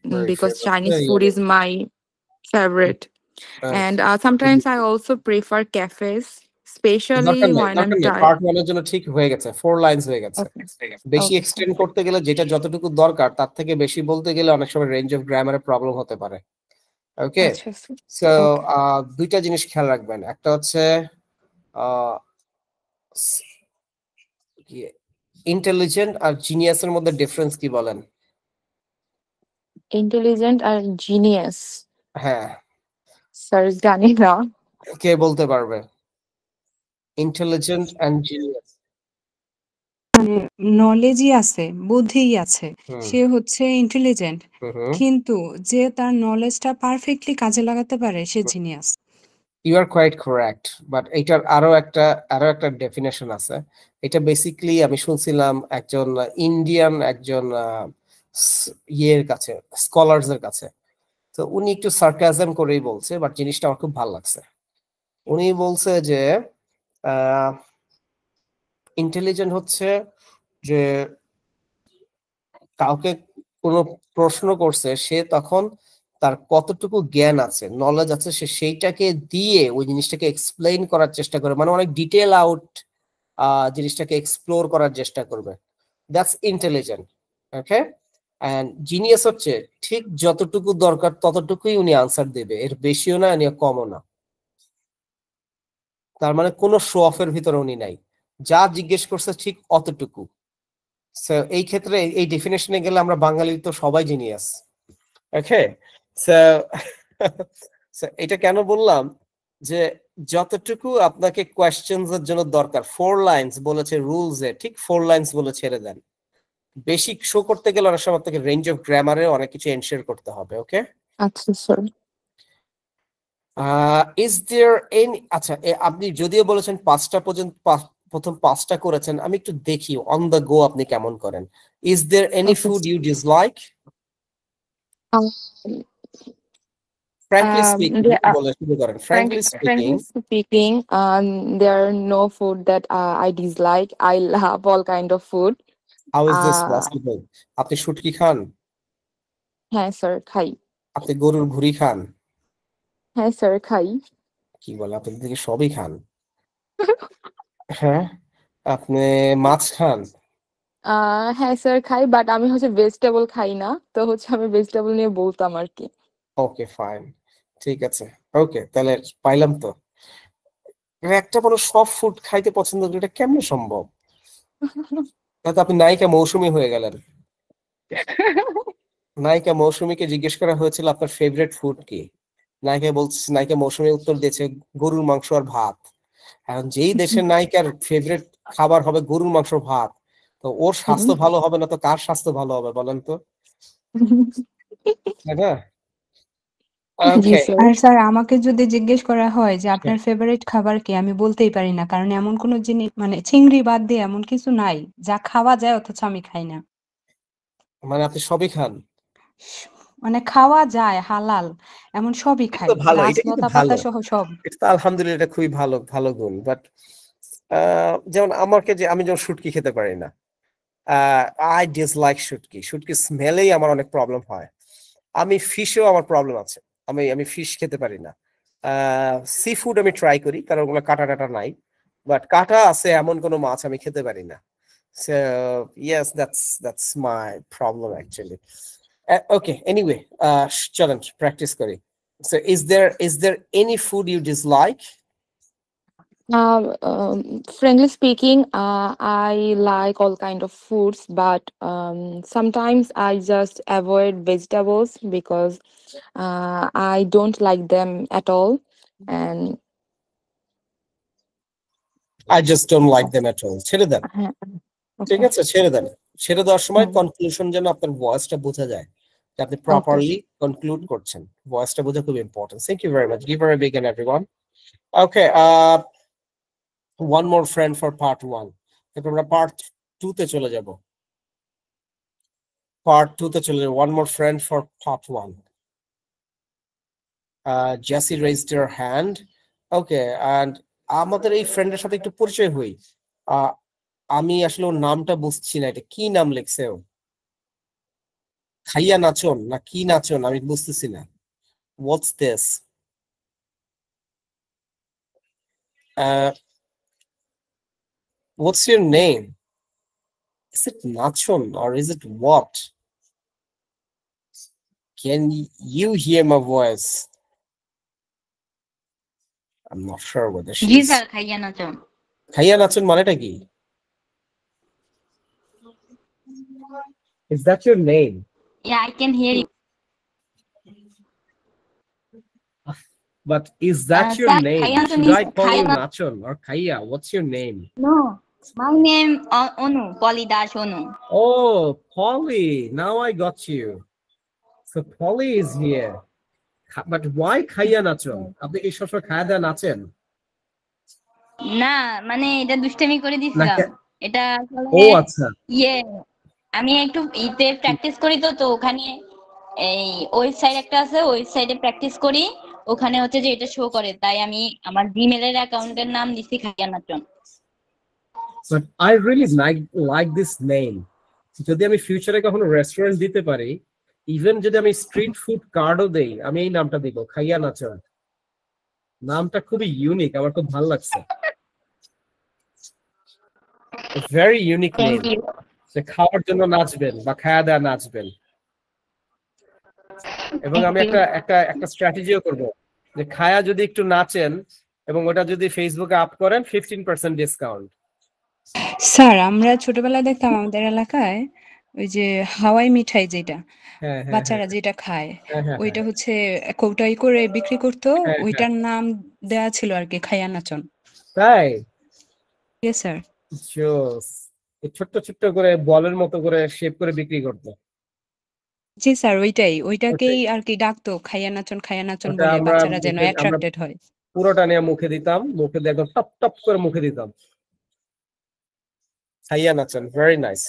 Very Because favorite. Chinese Very food yummy. is my favorite. And sometimes I also prefer cafes, especially দরকার নেই, when I'm দরকার নেই। tired. Part ওয়ানের জন্য ঠিক হয়ে গেছে, 4 lines হয়ে গেছে। Okay. বেশি Okay. এক্সটেন্ড করতে গেলে যেটা যতটুকু দরকার তার থেকে বেশি বলতে গেলে অনেক সময় রেঞ্জ অফ গ্রামারে প্রবলেম হতে পারে। ওকে, আচ্ছা, sir. So Okay. দুইটা জিনিস খেয়াল রাখবেন। একটা হচ্ছে ইন্টেলিজেন্ট আর জিনিয়াসের মধ্যে ডিফারেন্স কি বলেন? Intelligent আর genius. হ্যাঁ, Sir, জানি না। কে বলতে পারবে? Intelligent and genius. মানে নলেজই আছে, বুদ্ধিই আছে, সে হচ্ছে ইন্টেলিজেন্ট, কিন্তু যে তার নলেজটা পারফেক্টলি কাজে লাগাতে পারে সে genius. You are quite correct, but এটার আরো একটা ডেফিনেশন আছে। এটা বেসিক্যালি আমি শুনছিলাম একজন ইন্ডিয়ান একজন ইয়ের কাছে, স্কলারস এর কাছে। তো উনি একটু সার্কাজম করেই বলছে, বাট জিনিসটা আমার খুব ভালো লাগছে। উনি বলছে যে ইন্টেলিজেন্ট হচ্ছে যে কাউকে কোনো প্রশ্ন করছে, সে তখন তার কতটুকু জ্ঞান আছে, নলেজ আছে, সে সেইটাকে দিয়ে ওই জিনিসটাকে এক্সপ্লেইন করার চেষ্টা করে, মানে অনেক ডিটেল আউট জিনিসটাকে এক্সপ্লোর করার চেষ্টা করবে। That's intelligent. Okay, and genius হচ্ছে ঠিক যতটুকু দরকার ততটুকুই উনি আনসার দেবে, এর বেশিও না এর কমও না। তার মানে কোনো শো অফের ভিতরে উনি নাই, যা জিজ্ঞেস করছে ঠিক অতটুকু। এই ক্ষেত্রে এই ডেফিনেশনে গেলে আমরা বাঙালি তো সবাই জিনিয়াস। ওকে, এটা কেন বললাম যে যতটুকু আপনাকে কোয়েশ্চেনস এর জন্য দরকার, 4 লাইনস বলেছে রুলস এ, ঠিক 4 লাইনস বলে ছেড়ে দেন। বেসিক শো করতে গেলে অনেক সময় আপনাকে রেঞ্জ অফ গ্রামারে অনেক কিছু এনশিওর করতে হবে। ওকে, আচ্ছা, স্যার। ইজ দেয়ার এনি, আচ্ছা আপনি যদিও বলেছেন 5টা পর্যন্ত, প্রথম 5টা করেছেন, আমি একটু দেখি অন দ্য গো আপনি কেমন করেন। Is there any food you dislike? Frankly speaking, বলে শুরু করেন। Frankly speaking, there are no food that I dislike. I love all kind of food. how is this possible? আপনি শুটকি খান? হ্যাঁ স্যার, খাই। আপনি গরুর ভুঁড়ি খান? হ্যাঁ স্যার, খাই। কি বলে, আপনি দেখি সবই খান। হ্যাঁ, আপনি মাছ খান? হ্যাঁ স্যার, খাই, বাট আমি হচ্ছে ভেজিটেবল খাই না, তো হচ্ছে আমি ভেজিটেবল নিয়ে বলতাম আর কি। ওকে, ফাইন, ঠিক আছে। ওকে, তাহলে পাইলাম তো। একটা বড় সব ফুড খাইতে পছন্দ করি, এটা কেমনে সম্ভব? তাহলে আপনি নায়িকা মৌসুমী হয়ে গেলেন। নায়িকা মৌসুমীকে জিজ্ঞেস করা হয়েছিল আপনার ফেভারিট ফুড কি, নায়িকা মৌসুমী উত্তর দিয়েছে গরুর মাংস আর ভাত। এখন যেই দেশের নায়িকার ফেভারিট খাবার হবে গরুর মাংস ভাত, তো ওর স্বাস্থ্য ভালো হবে না তো কার স্বাস্থ্য ভালো হবে বলেন তো, তাই না? জি ওকে, স্যার। আর স্যার আমাকে যদি জিজ্ঞেস করা হয় যে আপনার ফেভারিট খাবার কি, আমি বলতেই পারি না, কারণ এমন কোনো জিনিস, মানে চিংড়ি বাদ দিয়ে এমন কিছু নাই যা খাওয়া যায় অথচ আমি খাই না। মানে আপনি সবই খান? মানে খাওয়া যায়, হালাল, এমন সবই খাই, ভালো, গাছ এটা কিন্তু লতা ভালো, পাতা সহ সব। এটা তো আলহামদুলিল্লাহ এটা খুবই ভালো ভালো গুণ। বাট যেমন আমাকে, যে আমি যেমন শুটকি খেতে পারি না, আই ডিসলাইক শুটকি, শুটকি স্মেলেই আমার অনেক প্রবলেম হয়। আমি ফিশেও আমার প্রবলেম আছে, আমি ফিশ খেতে পারি না। সি ফুড আমি ট্রাই করি কারণ ওগুলো কাটা টাটা নাই, বাট কাটা আছে এমন কোনো মাছ আমি খেতে পারি না। So yes, that's my problem actually. Okay, anyway, চলেন প্র্যাকটিস করি। So is there any food you dislike? Frankly speaking, I like all kind of foods, but sometimes I just avoid vegetables because I don't like them at all. And I just don't like them at all. ছেড়ে দেন। ঠিক okay, আছে, ছেড়ে দেন। ছেড়ে দেওয়ার সময় হুম, conclusion যেন আপনার ভয়েসটা বোঝা যায় যে আপনি okay. প্রপারলি কনক্লুড করছেন। ভয়েসটা বোঝা খুব important. Thank you very much. Give her a big and everyone. Okay, one more friend for part 1. এরপর আমরা part 2 তে চলে যাব। Part 2 তে চলে যাব। One more friend for part 1. Jessie raised her hand. Okay, and আমাদের এই ফ্রেন্ডের সাথে একটু পরিচয় হই। আমি আসলে ওর নামটা বুঝছি না, এটা কি নাম লিখছে ও? খাইয়া নাচন না কি নাচন আমি বুঝতেছি না। What's this? What's your name? Is it nachon or is it what? Can you hear my voice? I'm not sure whether G she's sir, খাইয়া নাচন। খাইয়া নাচন মানেটা কি? Is that your name? Yeah, I can hear you. But is that your Sir, name? খাইয়া নাচন Should is I call you খাইয়া Nachon or Khaya? What's your name? No, my name Onu, Polly Dash Onu. Oh, Polly. Now I got you. So Polly is here. But why Khaya Nachon? আপনি কি সবসময় খায়া দায়া নাচেন? না, মানে এটা দুষ্টামি করে দিছিলাম। এটা আসলে ও আচ্ছা। ইয়ে আমি একটু ইতে প্র্যাকটিস করি, তো ওখানে এই ওয়েবসাইট একটা আছে, ওয়েবসাইটে প্র্যাকটিস করি, ওখানে হচ্ছে যে এটা শো করে, তাই আমি আমার জিমেইলের অ্যাকাউন্টের নাম দিছি খাইয়া নাচন। But I really like this name. যদি আমি ফিউচারে কখনো রেস্টুরেন্ট দিতে পারি, ইভেন যদি আমি স্ট্রিট ফুড কার্ডও দেই, আমি এই নামটা দিব, খাইয়া নাচন। নামটা খুবই ইউনিক, আমার খুব ভালো লাগছে। Very unique name. যে খাওয়ার জন্য নাচবেন বা খায়া দায়া নাচবেন। এবং আমি একটা স্ট্র্যাটেজিও করব যে খায়া যদি একটু নাচেন এবং ওটা যদি ফেসবুকে আপ করেন 15% ডিসকাউন্ট। স্যার, আমরা ছোটবেলায় দেখতাম আমাদের এলাকায় ওই যে হাওয়াই মিঠাই যেটা বাচ্চারা যেটা খায়, ওইটা হচ্ছে কৌটাই করে বিক্রি করতো, ওইটার নাম দেয়া ছিল আর কি খাইয়া নাচন। তাই? Yes sir. জোস। ছোট্ট ছোট্ট করে বলের মতো করে শেপ করে বিক্রি করতো। জি স্যার, ওইটাকেই আর কি ডাকতো খাইয়া নাচন বলে, বাচ্চারা যেন অ্যাট্রাক্টেড হয়। পুরোটা নিয়ে মুখে দিতাম, মুখে দিয়ে একদম টপ টপ করে মুখে দিতাম। খাইয়া নাচন, ভেরি নাইস।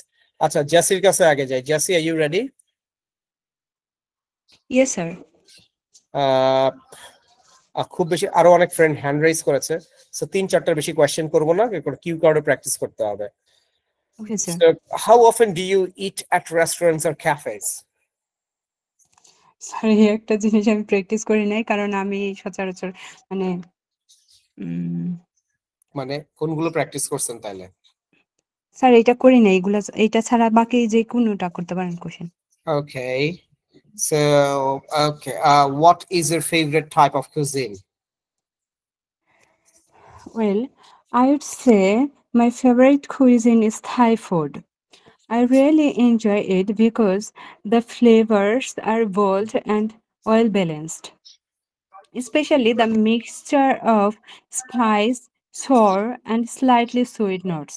আচ্ছা, জেসির কাছে আগে যাই। Jessie, are you ready? Yes sir. খুব বেশি আরো অনেক ফ্রেন্ড হ্যান্ড রেজ করেছে, সো 3-4টার বেশি কোয়েশ্চেন করব না, কিউ কার্ডে প্র্যাকটিস করতে হবে। Okay sir. So, how often do you eat at restaurants or cafes? Sir, এই একটা জিনিস আমি প্র্যাকটিস করি নাই, কারণ আমি সচরাচর মানে কোনগুলো প্র্যাকটিস করছেন তাহলে? স্যার, এটা করি না, এইটা ছাড়া বাকি যে কোনোটা করতে পারেন question. Okay. So, okay. What is your favorite type of cuisine? Well, I would say my favorite cuisine is Thai food. I really enjoy it because the flavors are bold and well balanced, especially the mixture of spice, sour, and slightly sweet notes.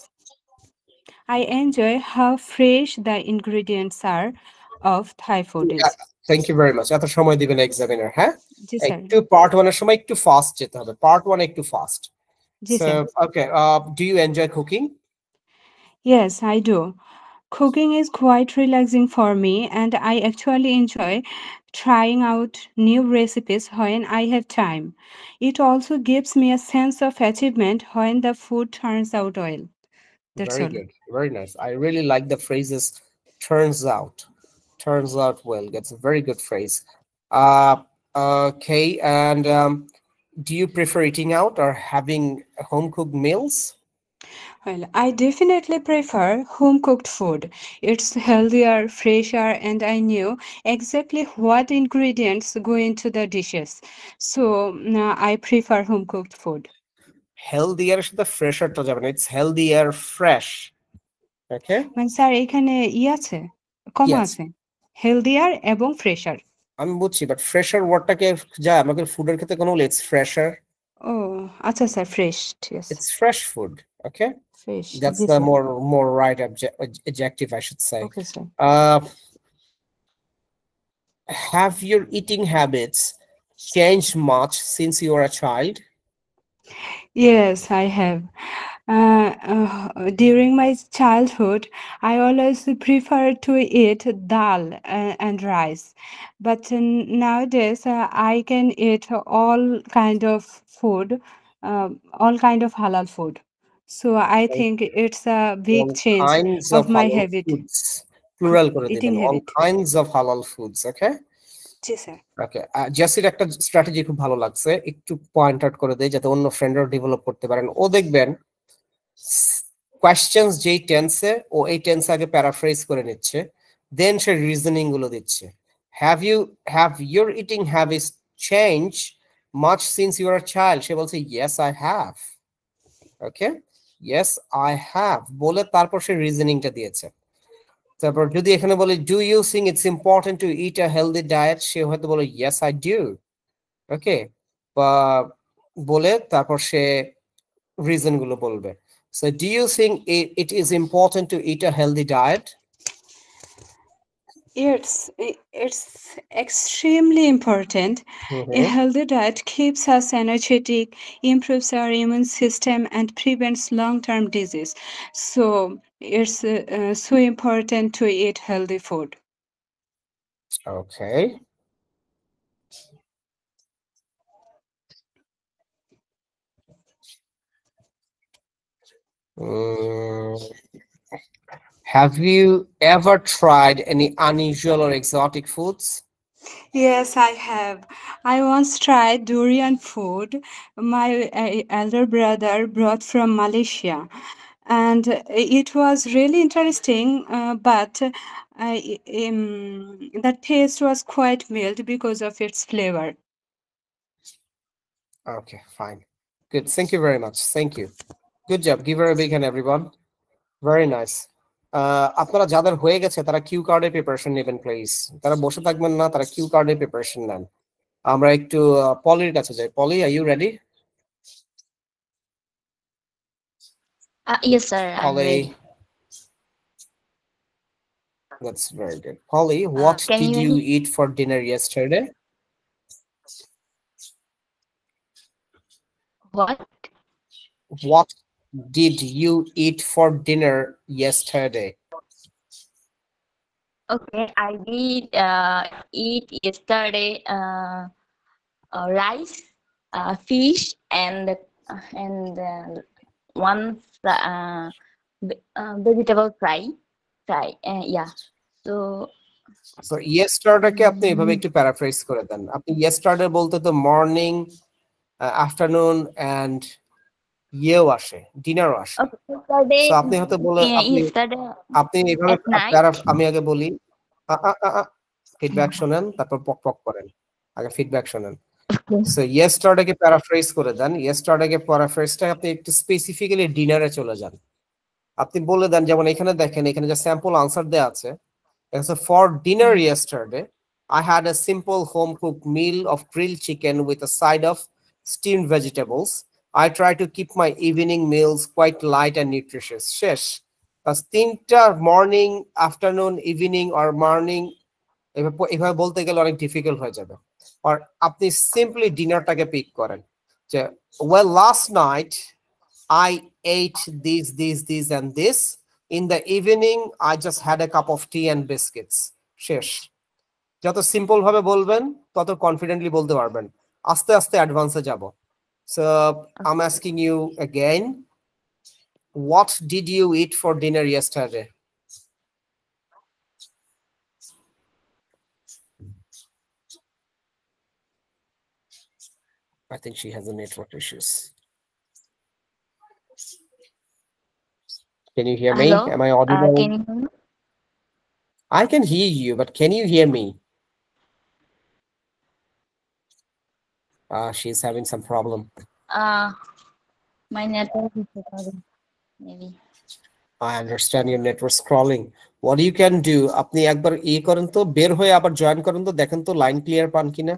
I enjoy how fresh the ingredients are of Thai food is. Thank you very much. এত সময় দিবেন examiner, হ্যাঁ? জি sir. একটু part 1 এর সময় একটু fast যেতে হবে। পার্ট 1 একটু fast. G sir. Okay, do you enjoy cooking? Yes, I do. Cooking is quite relaxing for me, and I actually enjoy trying out new recipes when I have time. It also gives me a sense of achievement when the food turns out well. That's Very all. good, very nice. I really like the phrases turns out well. That's a very good phrase. Okay, and do you prefer eating out or having home cooked meals? Well, I definitely prefer home cooked food. It's healthier, fresher, and I knew exactly what ingredients go into the dishes. So I prefer home cooked food. Healthier সাথে ফ্রেশারটা যাবে না, it's healthier fresh. ওকে, মানে sir এখানে আছে, কমা Yes. আছে, healthier এবং fresher. আমি বুঝছি, বাট ফ্রেশার ওয়ার্ডটাকে যায় আমাদের ফুডের ক্ষেত্রে কোনো ইটস ফ্রেশার, ও আচ্ছা স্যার, ফ্রেশ, ঠিক আছে, it's fresh food. Okay, fresh, that's G the sir, more right adjective I should say. Okay sir. Have your eating habits changed much since you were a child? Yes, I have. During my childhood, I always preferred to eat dal and rice, but nowadays I can eat all kind of food, all kind of halal food. So I think it's a big All change kinds of of my halal habit, foods, plural করে eating দিবেন, all habit. kinds of halal foods. Okay, জি sir. Okay, Jasir একটা strategy খুব ভালো লাগছে, একটু point out করে দেয় যাতে অন্য ফ্রেন্ডরা ডেভেলপ করতে পারেন। ও দেখবেন কোয়েশ্চেন্স যেই টেন্সে, ও এই টেন্সে আগে প্যারাফ্রেজ করে নিচ্ছে, দেন সে রিজনিং গুলো দিচ্ছে। Have your eating habits change much since you are child, সে বলছে yes I have. Okay, yes I have বলে তারপর সে রিজনিংটা দিয়েছে। তারপর যদি এখানে বলি do you think it's important to eat a healthy diet, সে হয়তো বলে ইয়েস আই ডু। ওকে, বা বলে তারপর সে রিজন গুলো বলবে। So do you think it is important to eat a healthy diet? It's extremely important. A healthy diet keeps us energetic, improves our immune system, and prevents long-term disease. So it's so important to eat healthy food. Okay. Have you ever tried any unusual or exotic foods? Yes, I have. I once tried durian food. My elder brother brought from Malaysia, and it was really interesting, but the taste was quite mild because of its flavor. Okay, fine. Good. Thank you very much. Thank you. Good job. Give her a big hand, everyone. Very nice. আপনারা যাদের হয়ে গেছে তারা Q কার্ডে preparation নেবেন please. তারা বসে থাকবেন না, তারা কিউ কার্ডে প্রিপারেশন নেন। আমরা একটু পলির কাছে যাই। Poli, are you ready? Yes, sir. I'm Polly. ready. That's very good. Polly, what Can did you you eat for dinner yesterday? what? What did you eat for dinner yesterday? Okay, I did eat yesterday rice, fish, and one vegetable fry. Yeah. So yesterday কে আপনি এভাবে একটু paraphrase করে দেন। আপনি yesterday বলতে তো morning, afternoon and ইয়েও আসে, ডিনারও আসে। Okay, yesterday. সো আপনি হয়তো বলে Yesterday আপনি এইভাবে at night. আমি আগে বলি ফিডব্যাক শুনেন, তারপর পক পক করেন। আগে ফিডব্যাক শুনেন। সো yesterday কে প্যারাফ্রেজ করে দেন। yesterday কে প্যারাফ্রেজটা আপনি একটু স্পেসিফিক্যালি ডিনারে চলে যান। আপনি বলে দেন, যেমন এখানে দেখেন, এখানে যে স্যাম্পল আনসার দেয়া আছে, so for dinner yesterday I had a simple home cooked meal of grilled chicken with a side of steamed vegetables. I try to keep my evening meals quite light and nutritious. শেষ। তিনটা morning, afternoon, evening আর morning এভাবে বলতে গেলে অনেক difficult হয়ে যাবে। আর আপনি simply ডিনারটাকে pick করেন যে well last night I ate this and this. In the evening, I just had a cup of tea and biscuits. শেষ। যত সিম্পল ভাবে বলবেন তত কনফিডেন্টলি বলতে পারবেন। আস্তে আস্তে অ্যাডভান্সে যাব। So I'm asking you again, what did you eat for dinner yesterday? I think she has a network issues. Can you hear me? Hello? Am I audible? Can you hear me? I can hear you, but can you hear me? She's having some problem. My network is recording, maybe. I understand your network scrolling. What you can do, আপনি একবার করেন তো, বের হয়ে আবার join করেন তো, দেখেন তো লাইন ক্লিয়ার পান কিনা।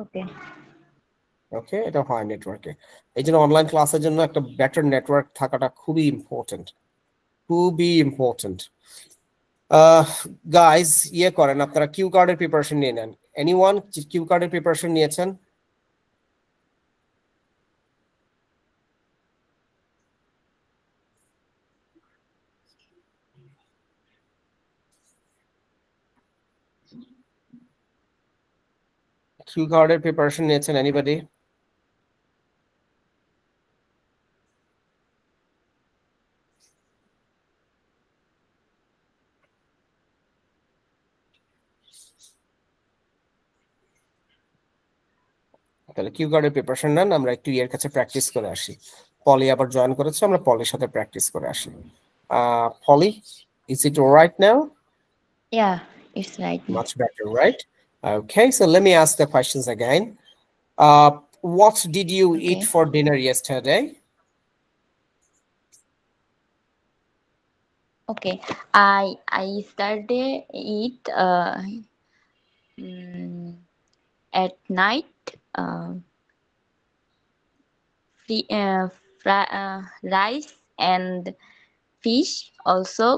Okay. ওকে, এটা হয় নেটওয়ার্কে। এই জন্য অনলাইন ক্লাসের জন্য একটা বেটার নেটওয়ার্ক থাকাটা খুবই ইম্পর্টেন্ট, খুবই ইম্পর্টেন্ট। গাইজ, করেন আপনারা, কিউ কার্ডের প্রিপারেশন নিয়ে নেন। এনিওয়ান কিউ কার্ডের প্রিপারেশন নিয়েছেন? কিউ কার্ডের প্রিপারেশন নিয়েছেন এনিবডি? তাহলে কিউ কার্ডের প্রিপারেশন নেন, আমরা একটু কাছে প্র্যাকটিস করে আসি। পলি আবার জয়েন করেছে, আমরা পলির সাথে প্র্যাকটিস করে আসি। পলি, is it all right now? Yeah, it's right now. Much better, right? Okay, so let me ask the questions again. What did you eat for dinner yesterday? Okay, I started eat at night rice and fish also.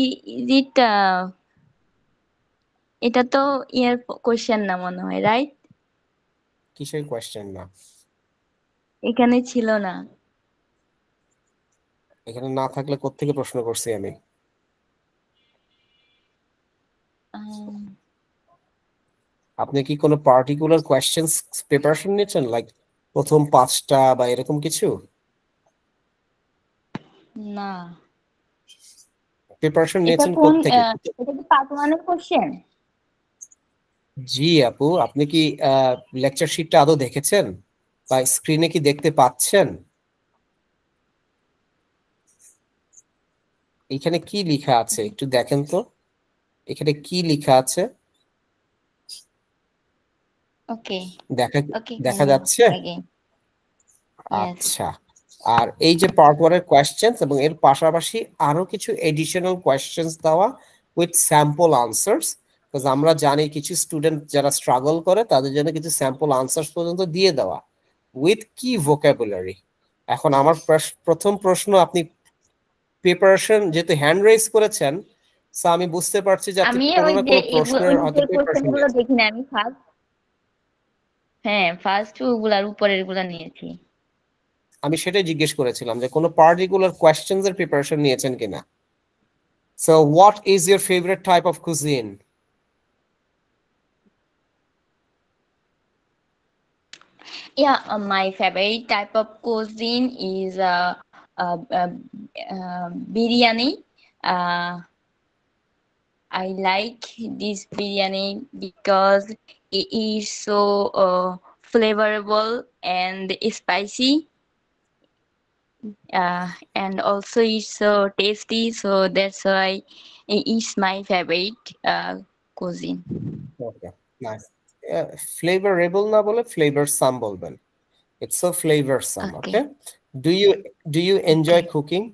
Is it এটা তো year question না মনে হয়, right? কিসের question না? এখানে ছিল না। এখানে না থাকলে কোত্থেকে প্রশ্ন করছি আমি? আপনি কি কোনো পার্টিকুলার কোয়েশ্চেনস প্রিপারেশন নিয়েছেন, লাইক প্রথম 5টা বা এরকম কিছু? না, প্রিপারেশন এটা নিয়েছেন কোন কোত্থেকে? এটা কি পার্ট 1 এর কোশ্চেন? জি আপু, আপনি কি লেকচার শিটটা আদৌ দেখেছেন বা স্ক্রিনে কি দেখতে পাচ্ছেন? এখানে কি লেখা আছে একটু দেখেন তো, এখানে কি লেখা আছে? ওকে দেখা যাচ্ছে? Yes. আচ্ছা, আর এই যে পার্ট 1 এর কোয়েশ্চেনস এবং এর পাশাপাশি আরো কিছু এডিশনাল কোয়েশ্চেনস দেওয়া উইথ স্যাম্পল আনসারস, বিকজ আমরা জানি কিছু স্টুডেন্ট যারা স্ট্রাগল করে তাদের জন্য কিছু স্যাম্পল আনসারস পর্যন্ত দিয়ে দেওয়া উইথ কি ভোকাবুলারি। এখন আমার প্রথম প্রশ্ন, আপনি প্রিপারেশন যেহেতু হ্যান্ড রেজ করেছেন, সো আমি বুঝতে পারছি যে আপনি আমি কোনো ওই না যে কোনো প্রশ্নের হয়তো প্রিপারেশন কোশ্চেনগুলো নিয়েছেন। দেখি না, আমি ফার্স্ট ওগুলার উপরের গুলা নিয়েছি। আমি সেটাই জিজ্ঞেস করেছিলাম যে কোনো পার্টিকুলার কোয়েশ্চেনস এর প্রিপারেশন নিয়েছেন কিনা। So what is your favorite type of cuisine? Yeah, my favorite type of cuisine is biryani. I like this biryani because it is so flavorful and spicy, and also it's so tasty. So that's why it is my favorite cuisine. Okay, nice. Flavorable না বলে flavorsome বলবেন। It's so flavorsome, okay? Do you enjoy cooking?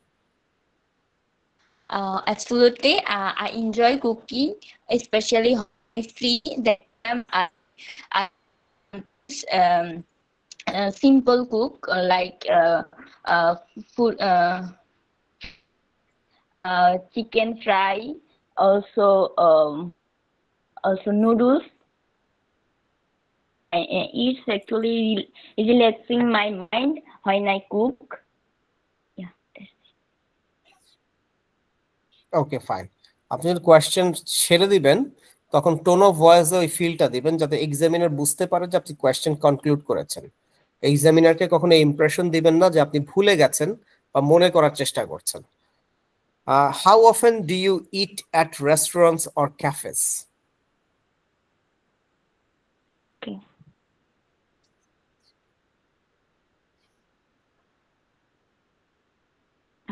Absolutely. I enjoy cooking, especially free. That time I um, simple cook like food, chicken fry, also noodles. It's actually relaxing my mind when I cook. Yeah. Okay fine. আপনি যখন question ছেড়ে দিবেন তখন tone of ভয়েসে ওই ফিলটা দিবেন যাতে examiner বুঝতে পারে যে আপনি কোয়েশ্চেন কনক্লুড করেছেন। এক্সামিনারকে কখনো ইমপ্রেশন দিবেন না যে আপনি ভুলে গেছেন বা মনে করার চেষ্টা করছেন। How often do you eat at restaurants or cafes? Okay.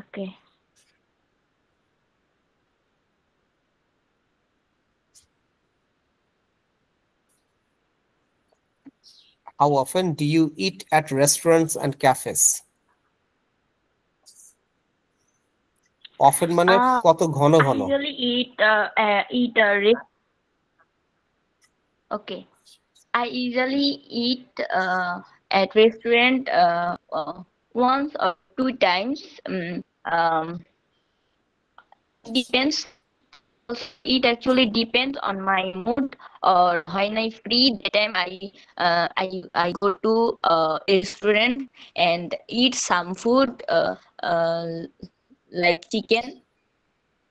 Okay. How often do you eat at restaurants and cafes? Often মানে কত ঘন I ঘন? usually eat okay. I usually eat at restaurant once or two times. Depends. It actually depends on my mood or when I free. That time I go to restaurant and eat some food like chicken.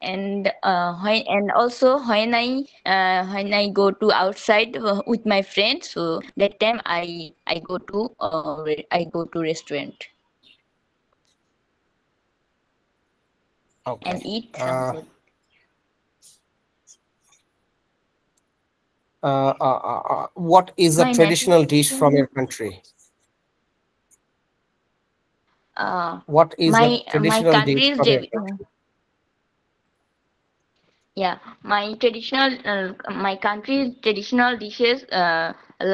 And also when I go to outside with my friends, so that time I go to restaurant Okay. and eat some food. What is a My traditional network dish from your country? What is a my traditional dish country's from your country? yeah, my country's traditional dishes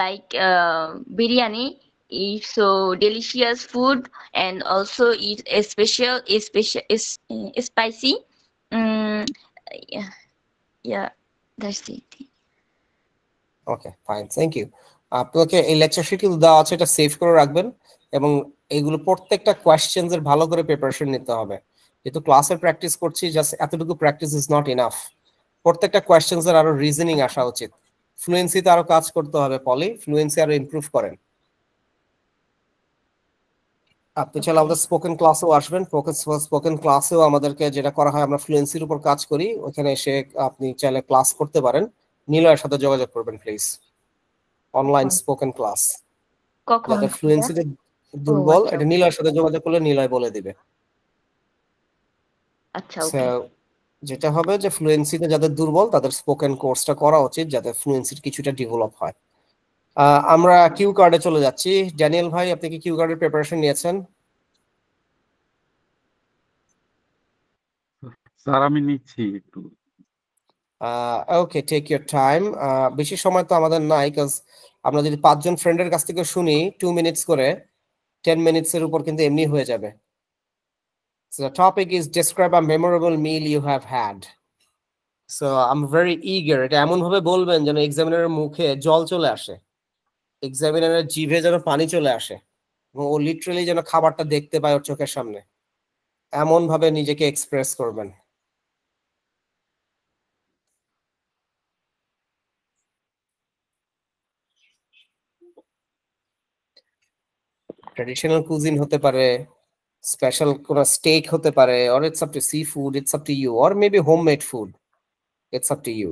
like biryani is so delicious food, and also it's is spicy. Mm, yeah, yeah, that's it. Okay fine, thank you. আপনাকে এই lecture schedule দেওয়া আছে, এটা save করে রাখবেন, এবং এইগুলো প্রত্যেকটা কোয়েশ্চেনস এর ভালো করে প্রিপারেশন নিতে হবে। যেহেতু ক্লাসে প্র্যাকটিস করছি, জাস্ট এতটুকু প্র্যাকটিস ইজ নট ইনাফ। প্রত্যেকটা কোয়েশ্চেনস এর আরো রিজনিং আসা উচিত। ফ্লুয়েন্সিতে আরো কাজ করতে হবে পলি, ফ্লুয়েন্সি আরো ইমপ্রুভ করেন। আপনি চাইলে আমাদের স্পোকেন ক্লাসেও আসবেন। স্পোকেন ক্লাসেও আমাদেরকে যেটা করা হয়, আমরা ফ্লুয়েন্সির উপর কাজ করি, ওখানে এসে আপনি চাইলে ক্লাস করতে পারেন। নিলয়ের সাথে যোগাযোগ করবেন প্লিজ, অনলাইন স্পোকেন ক্লাস। কখন? যাদের ফ্লুয়েন্সিতে দুর্বল, আচ্ছা, এটা নিলয়ের সাথে যোগাযোগ করলে নিলয় বলে দিবে। আচ্ছা, So, ওকে। যেটা হবে যে ফ্লুয়েন্সিতে যাদের দুর্বল তাদের স্পোকেন কোর্সটা করা উচিত, যাতে ফ্লুয়েন্সির কিছুটা ডেভেলপ হয়। আমরা কিউ কার্ডে চলে যাচ্ছি। ড্যানিয়েল ভাই, আপনি কি কিউ কার্ডের প্রিপারেশন নিয়েছেন? স্যার আমি নিচ্ছি একটু। ওকে, টেক ইউর টাইম। বেশি সময় তো আমাদের নাই, কাজ আমরা যদি 5 জন ফ্রেন্ডের কাছ থেকে শুনি 2 মিনিটস করে, 10 মিনিটস এর উপর কিন্তু এমনি হয়ে যাবে। So the topic is describe a memorable meal you have had. So I'm very eager. এটা এমন ভাবে বলবেন যেন এক্সামিনারের মুখে জল চলে আসে, এক্সামিনারের জিভে যেন পানি চলে আসে, এবং ও লিটারালি যেন খাবারটা দেখতে পায় ওর চোখের সামনে। এমন ভাবে নিজেকে এক্সপ্রেস করবেন। ট্র্যাডিশনাল কুজিন হতে পারে, স্পেশাল কোনো স্টেক হতে পারে, or it's up to seafood, it's up to you, or maybe homemade food, it's up to you.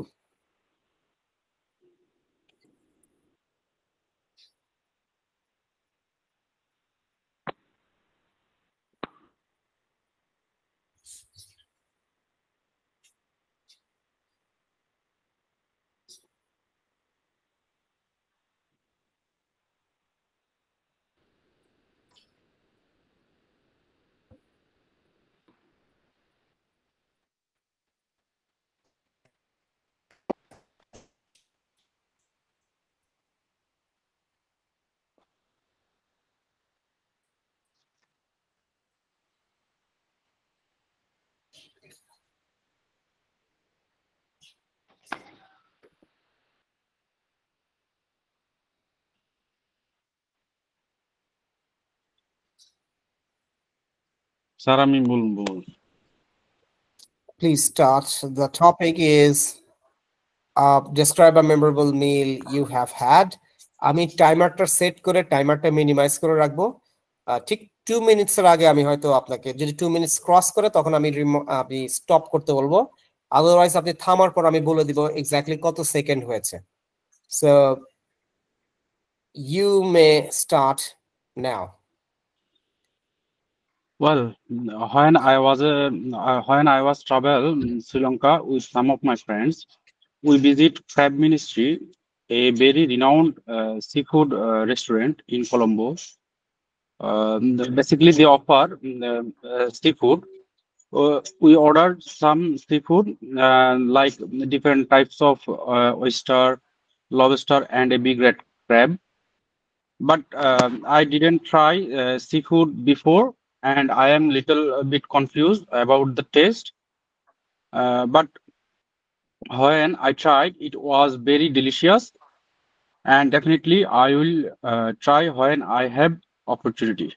Sir আমি বলবো। Please start. The topic is describe a memorable meal you have had. আমি টাইমারটা set করে টাইমারটা minimise করে রাখবো। ঠিক 2 minutes এর আগে আমি হয়তো আপনাকে, যদি 2 মিনিটস ক্রস করে তখন আমি স্টপ করতে বলবো, আদারওয়াইজ আপনি থামার পর আমি বলে দিব এক্স্যাক্টলি কত সেকেন্ড হয়েছে। So you may start now. Well, when I was travel Sri Lanka with some of my friends, we visit Crab Ministry, a very renowned seafood restaurant in Colombo. Basically, they offer seafood. We ordered some seafood like different types of oyster, lobster, and a big red crab. but I didn't try seafood before, and I am little bit confused about the taste. But when I tried, it was very delicious, and definitely I will try when I have opportunity.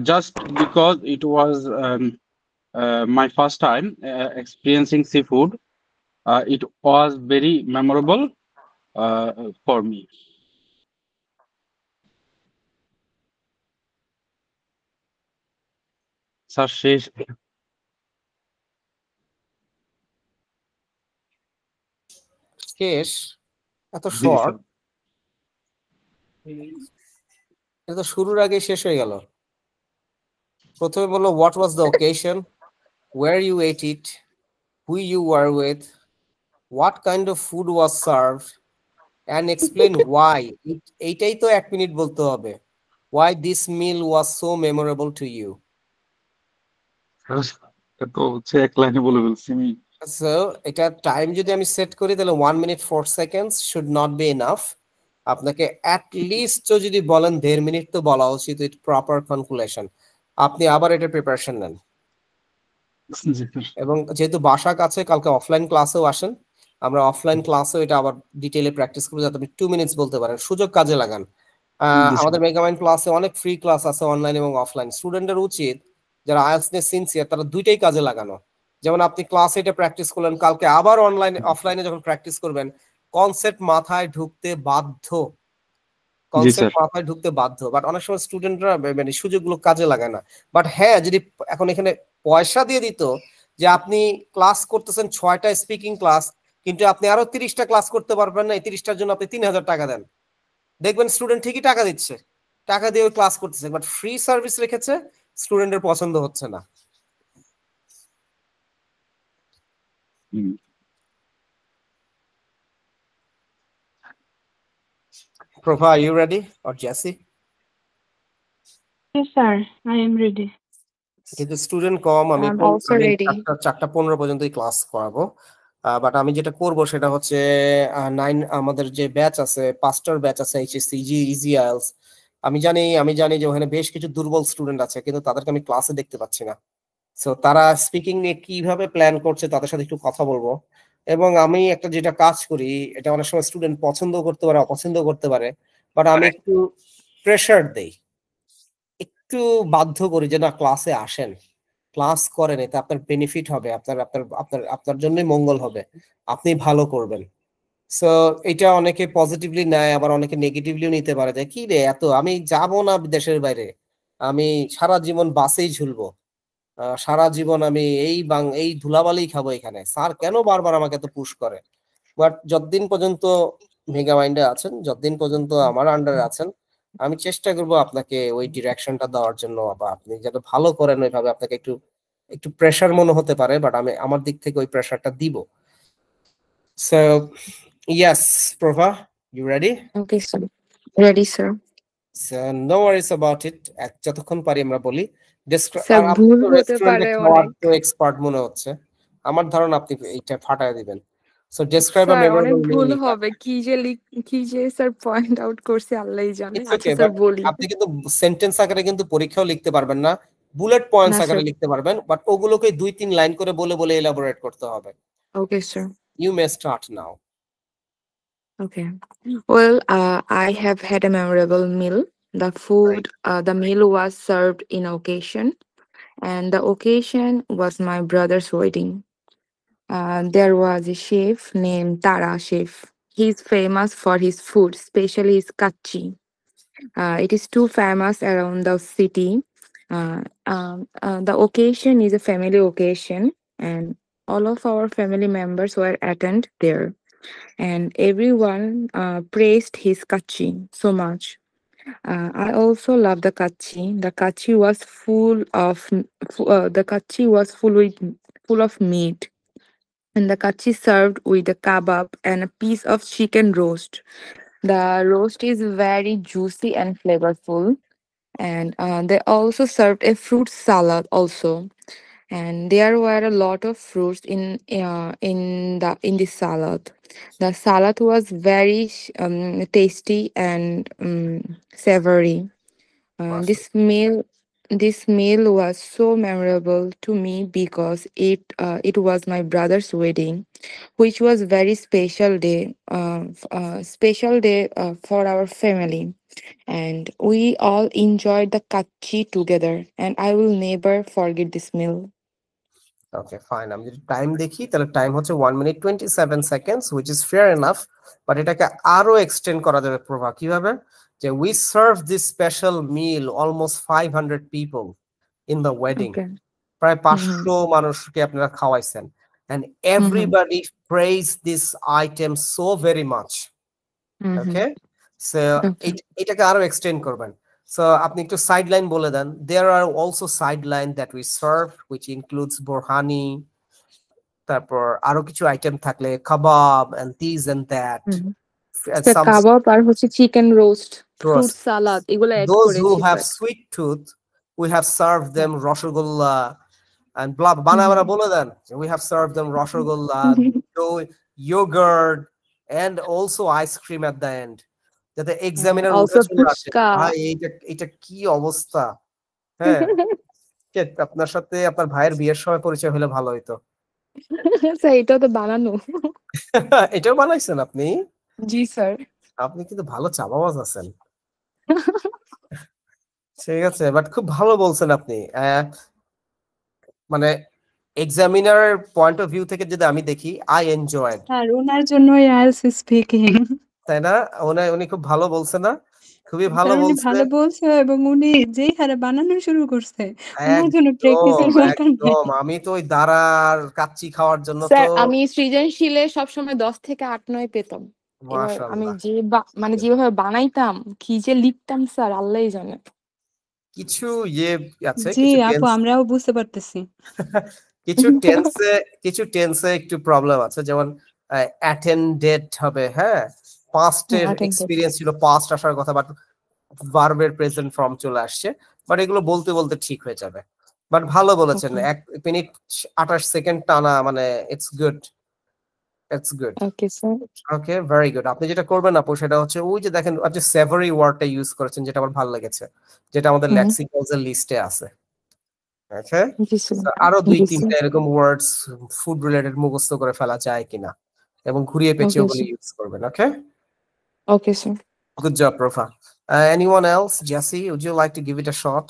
Just because it was my first time experiencing seafood, it was very memorable for me. Sir শেষ শেষ এত জি short, sir এটা তো শুরুর আগে শেষ হয়ে গেল। প্রথমে বললো what was the occasion, were you at it, who you were with, what kind of food was served, and explain why. এইটাই তো 1 মিনিট বলতে হবে। Why this meal was so memorable to you. এটা তো হচ্ছে এক লাইনে বলে ফেলছি আমি। সো এটা টাইম যদি আমি সেট করি তাহলে 1 minute 4 seconds should not be enough. আপনাকে অ্যাট লিস্ট যদি বলেন 1.5 মিনিট তো বলা উচিত উইথ প্রপার কনক্লুশন। আপনি আবার এটা প্রিপারেশন নেন, জি স্যার। এবং যেহেতু বাসা কাছে কালকে অফলাইন ক্লাসেও আসেন, আমরা অফলাইন ক্লাসেও এটা আবার ডিটেইলে প্র্যাকটিস করবো যাতে আপনি 2 মিনিটস বলতে পারেন। সুযোগ কাজে লাগান। জি আমাদের স্যার। মেগামাইন্ড ক্লাসে অনেক ফ্রি ক্লাস আছে অনলাইন এবং অফলাইন। স্টুডেন্টের উচিত যারা আইএলটিএস নিয়ে সিনসিয়ার তারা দুইটাই কাজে লাগানো। যেমন আপনি ক্লাসে এটা প্র্যাকটিস করলেন, কালকে আবার অনলাইনে অফলাইনে যখন প্র্যাকটিস করবেন কনসেপ্ট মাথায় ঢুকতে বাধ্য, জি কনসেপ্ট স্যার। মাথায় ঢুকতে বাধ্য। বাট অনেক সময় স্টুডেন্টরা মানে সুযোগগুলো কাজে লাগায় না। বাট হ্যাঁ, যদি এখন এখানে পয়সা দিয়ে দিত যে আপনি ক্লাস করতেছেন 6টা স্পিকিং ক্লাস, কিন্তু আপনি আরো 30টা ক্লাস করতে পারবেন না, এই 30টার জন্য আপনি 3000 টাকা দেন, দেখবেন স্টুডেন্ট ঠিকই টাকা দিচ্ছে, টাকা দিয়ে ওই ক্লাস করতেছে। বাট ফ্রি সার্ভিস রেখেছে, স্টুডেন্টের পছন্দ হচ্ছে না। হুম। Prabha, are you ready? Or Jesse? Yes, sir. I am ready. কিন্তু স্টুডেন্ট কম, আমি I'm also ready. 4:15 পর্যন্তই ক্লাস করাবো। বাট আমি যেটা করব সেটা হচ্ছে 9 আমাদের যে ব্যাচ আছে, 5টার ব্যাচ আছে এইচএসসি ইজি আইএলটিএস। আমি জানি যে ওখানে বেশ কিছু দুর্বল স্টুডেন্ট আছে, কিন্তু তাদেরকে আমি ক্লাসে দেখতে পাচ্ছি না। সো তারা স্পিকিং নিয়ে কিভাবে প্ল্যান করছে তাদের সাথে একটু কথা বলবো। এবং আমি একটা যেটা কাজ করি, এটা অনেক সময় স্টুডেন্ট পছন্দ করতে পারে অপছন্দ করতে পারে, বাট আমি একটু প্রেসার দেই, একটু বাধ্য করি যে না ক্লাসে আসেন, ক্লাস করেন, এতে আপনার বেনিফিট হবে, আপনার আপনার আপনার আপনার জন্যই মঙ্গল হবে, আপনি ভালো করবেন। সো এটা অনেকে পজিটিভলি নেয়, আবার অনেকে নেগেটিভলিও নিতে পারে যে কি রে এত, আমি যাব না দেশের বাইরে, আমি সারা জীবন বাসেই ঝুলবো, সারা জীবন আমি এই ধুলাবালি খাবো এখানে, স্যার কেন বারবার আমাকে এত পুশ করে। বাট যতদিন পর্যন্ত মেগা মাইন্ডে আছেন, যতদিন পর্যন্ত আমার আন্ডারে আছেন, আমি চেষ্টা করবো আপনাকে ওই ডিরেকশনটা দেওয়ার জন্য, বা আপনি যাতে ভালো করেন ওইভাবে। আপনাকে একটু একটু প্রেসার মনে হতে পারে, বাট আমি আমার দিক থেকে ওই প্রেসারটা দিব। So yes Prabha, you ready? Okay, sir. Ready, sir. So no worries about it. যতক্ষণ পারি আমরা বলি। স্যার আর আপনি ভুল তো হতে রেস্টুরেন্টে পারে খাওয়ার অনেক। তো এক্সপার্ট মনে হচ্ছে, আমার ধারণা আপনি এইটা ফাটায় দিবেন। সো ডেসক্রাইব আ স্যার অনেক মেমোরেবল ভুল মিল। হবে, কি যে স্যার পয়েন্ট আউট করছে আল্লাহই জানে। ইটস আচ্ছা ওকে, স্যার বাট বলি। আপনি কিন্তু সেন্টেন্স আকারে কিন্তু পরীক্ষাও লিখতে পারবেন না, বুলেট পয়েন্টস না আকারে স্যার। লিখতে পারবেন, বাট ওগুলোকে 2-3 লাইন করে বলে বলে এলাবোরেট করতে হবে। Okay, sir. You may start now. Okay. Well, I have had a memorable meal. The meal was served in occasion, and the occasion was my brother's wedding. There was a chef named Tara Chef. He's famous for his food, especially his kachi. It is too famous around the city. The occasion is a family occasion, and all of our family members were attend there, and everyone praised his kachi so much. I also love the kachi. The kachi was full of meat, and the kachi served with a kebab and a piece of chicken roast. The roast is very juicy and flavorful, and they also served a fruit salad also. and there were a lot of fruits in the salad. The salad was very tasty and savory. মাশাআল্লাহ। This meal was so memorable to me because it was my brother's wedding, which was very special day for our family, and we all enjoyed the kachi together, and I will never forget this meal. Okay fine, আমি যদি time দেখি তাহলে time হচ্ছে 1 minute 27 seconds, which is fair enough. But এটাকে আরো extend করা যাবে প্রভা, কিভাবে? যে we serve this special meal almost 500 people in the wedding. Okay. প্রায় Mhm. 500 মানুষকে আপনারা খাওয়াইছেন, and Mhm. everybody praised this item so very much. Mhm. Okay, so Okay. এটাকে আরো এক্সটেন্ড করবেন। সো আপনি একটু সাইডলাইন বলে দেন। There are also sideline that we serve which includes borhani, তারপর আরো কিছু আইটেম থাকলে কাবাব and this and that, Mhm. and some কাবাব আর হচ্ছে চিকেন রোস্ট, ফ্রুট roast. সালাদ এগুলো অ্যাড Those who করেছি have sir. sweet tooth, we have served them roshogulla and blah banana bole den. We have served them roshogulla, yogurt and also ice cream at the end, যাতে examiner উঠে also চলে আসে ফুচকা। ভাই এটা কি অবস্থা। হ্যাঁ, আপনার সাথে আপনার ভাইয়ের বিয়ের সময় পরিচয় হলে ভালো হইতো। স্যার এটাও তো বানানো। এটাও বানাইছেন আপনি? জি স্যার। আপনি কিন্তু ভালো চাপাবাজ আছেন। ঠিক আছে, বাট খুব ভালো বলছেন আপনি। মানে এক্সামিনার পয়েন্ট অফ ভিউ থেকে যদি আমি দেখি, আই এনজয়েড। আর ওনার জন্যই আইএলস স্পিকিং। তাই না? উনি খুব ভালো বলছে না? খুবই ভালো কারণ উনি বলছে। ভালো বলছে এবং উনি যেই হারে বানানো শুরু করছে ওনার জন্য একদম প্র্যাকটিসের দরকার নাই। একদম, আমি তো ওই দাঁড়ার কাচ্চি খাওয়ার জন্য তো স্যার আমি সৃজনশীলে সবসময় 10 থেকে 8-9 পেতাম। এবার আমি মাশাআল্লাহ। মানে যেভাবে বানাইতাম, কি যে লিখতাম স্যার আল্লাহই জানে। কিছু আছে, জি কিছু আপু, আমরাও বুঝতে পারতেছি। কিছু টেন্সে একটু প্রবলেম আছে, যেমন অ্যাটেন্ডেড হবে, হ্যাঁ, পাস্টের এক্সপেরিয়েন্স ছিল, পাস্ট আসার কথা, বাট ভার্বের প্রেজেন্ট ফর্ম চলে আসছে। বাট এগুলো বলতে বলতে ঠিক হয়ে যাবে। বাট ভালো বলেছেন, 1 মিনিট 28 সেকেন্ড টানা, মানে it's good, it's good. Okay sir. Okay, very good. আপনি যেটা করবেন আপু সেটা হচ্ছে, ওই যে দেখেন আপনি সেভারি ওয়ার্ডটা ইউজ করেছেন, যেটা আমার ভালো লেগেছে, যেটা আমাদের লেক্সিক্যালস এর লিস্টে আছে। ওকে, জি স্যার। আরো জি স্যার। 2-3টা এরকম ওয়ার্ডস ফুড রিলেটেড মুখস্থ করে ফেলা যায় কিনা, এবং ঘুরিয়ে পেঁচিয়ে ওকে ওগুলো স্যার। ইউজ করবেন। Okay, okay sir. good job Profa. Anyone else? Jessie, would you like to give it a shot?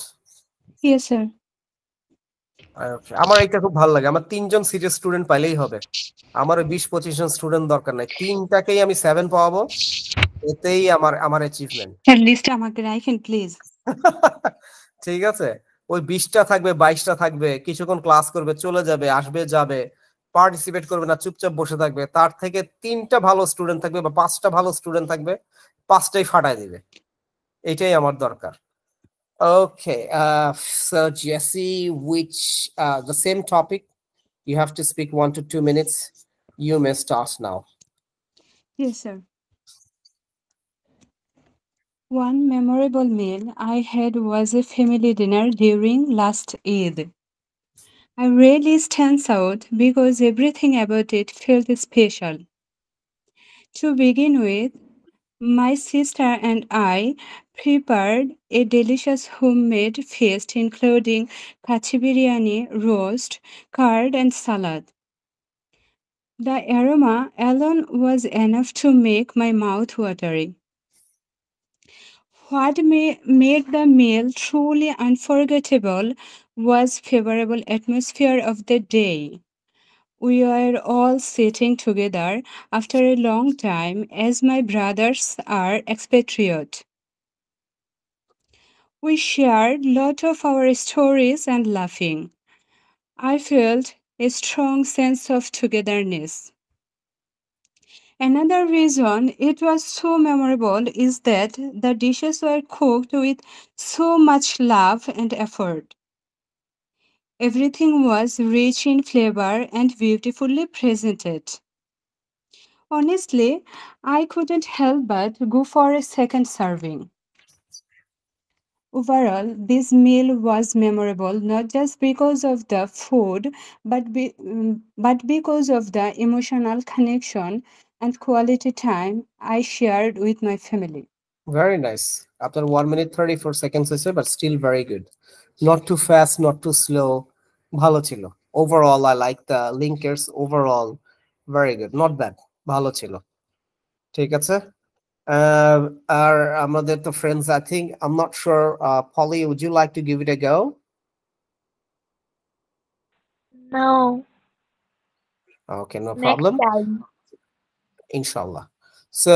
Yes sir. Okay, আমার এটা খুব ভালো লাগে। আমার 3জন সিরিয়াস স্টুডেন্ট পাইলেই হবে, আমার 20-25 জন স্টুডেন্ট দরকার নাই, 3টাকেই আমি 7 পাবো, এতেই আমার অ্যাচিভমেন্ট। স্যার লিস্টে আমাকে রাখেন প্লিজ। ঠিক আছে, ওই 20টা থাকবে, 22টা থাকবে, কিছুক্ষণ ক্লাস করবে, চলে যাবে, আসবে যাবে, পার্টিসিপেট করবে না, চুপচাপ বসে থাকবে। তার থেকে 3টা ভালো স্টুডেন্ট থাকবে বা 5টা ভালো স্টুডেন্ট থাকবে, 5টাই ফাটায় দিবে, এটাই আমার দরকার। Okay, so Jesse, which the same topic, you have to speak 1 to 2 minutes. You may start now. Yes, sir. One memorable meal I had was a family dinner during last Eid. I really stands out because everything about it felt special. To begin with, my sister and I prepared a delicious homemade feast including kachi biryani, roast, curd, and salad. The aroma alone was enough to make my mouth watery. What made the meal truly unforgettable was favorable atmosphere of the day. We were all sitting together after a long time as my brothers are expatriate. We shared lot of our stories and laughing. I felt a strong sense of togetherness. Another reason it was so memorable is that the dishes were cooked with so much love and effort. Everything was rich in flavor and beautifully presented. Honestly, I couldn't help but go for a second serving. Overall, this meal was memorable not just because of the food, but because of the emotional connection and quality time I shared with my family. Very nice. After 1 minute 34 seconds হয়েছে, but still very good. Not too fast, not too slow. ভালো ছিল. Overall, I like the linkers. Overall, very good. Not bad. ভালো ছিল. ঠিক আছে? আর আমাদের তো friends, I think, I'm not sure, Polly, would you like to give it a go? No, Okay, no next problem. time. Inshallah. So,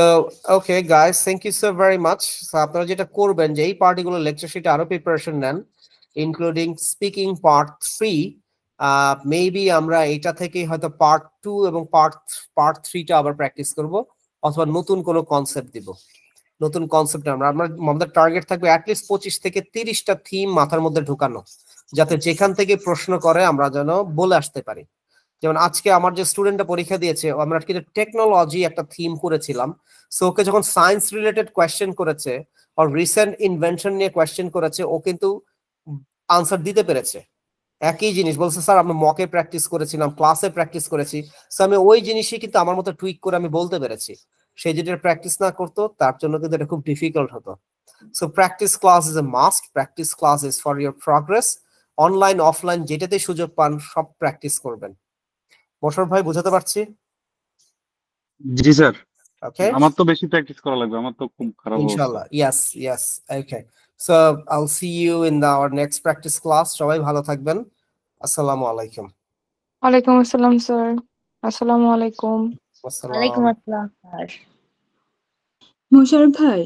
okay, guys, thank you so very much. So, আপনারা যেটা করবেন যে এই particular lecture শিটে আরো preparation নেন, including speaking part 3. Maybe আমরা এটা থেকে হয়তো পার্ট 2 এবং পার্ট 3টা আবার প্র্যাকটিস করব, অথবা নতুন কোনো কনসেপ্ট দিব। নতুন কনসেপ্ট আমাদের টার্গেট থাকবে অ্যাটলিস্ট 25 থেকে 30টা থিম মাথার মধ্যে ঢুকানো, যাতে যেখান থেকে প্রশ্ন করে আমরা যেন বলে আসতে পারি। যেমন আজকে আমার যে স্টুডেন্টটা পরীক্ষা দিয়েছে, আমরা কিন্তু টেকনোলজি একটা থিম করেছিলাম। সো ওকে যখন সায়েন্স রিলেটেড কোয়েশ্চেন করেছে আর রিসেন্ট ইনভেনশন নিয়ে কোয়েশ্চেন করেছে, ও কিন্তু আনসার দিতে পেরেছে। একই জিনিস বলছে, স্যার আমরা মকে প্র্যাকটিস করেছিলাম, ক্লাসে প্র্যাকটিস করেছি, সো আমি ওই জিনিসই কিন্তু আমার মতো টুইক করে আমি বলতে পেরেছি। সে যেটা প্র্যাকটিস না করতো তার জন্য কিন্তু এটা খুব ডিফিকাল্ট হতো। So practice class is a must, practice class is for your progress. Online offline যেটাতে সুযোগ পান সব প্র্যাকটিস করবেন। মোশাররফ ভাই, বুঝাতে পারছি? জি স্যার, ওকে, আমার তো বেশি প্র্যাকটিস করা লাগবে, আমার তো খুব খারাপ অবস্থা। ইনশাআল্লাহ। yes, okay, so I'll see you in our next practice class. সবাই ভালো থাকবেন। আসসালামু আলাইকুম। ওয়ালাইকুম আসসালাম স্যার। আসসালামু আলাইকুম। ওয়ালাইকুম আসসালাম স্যার। মোশাররফ ভাই,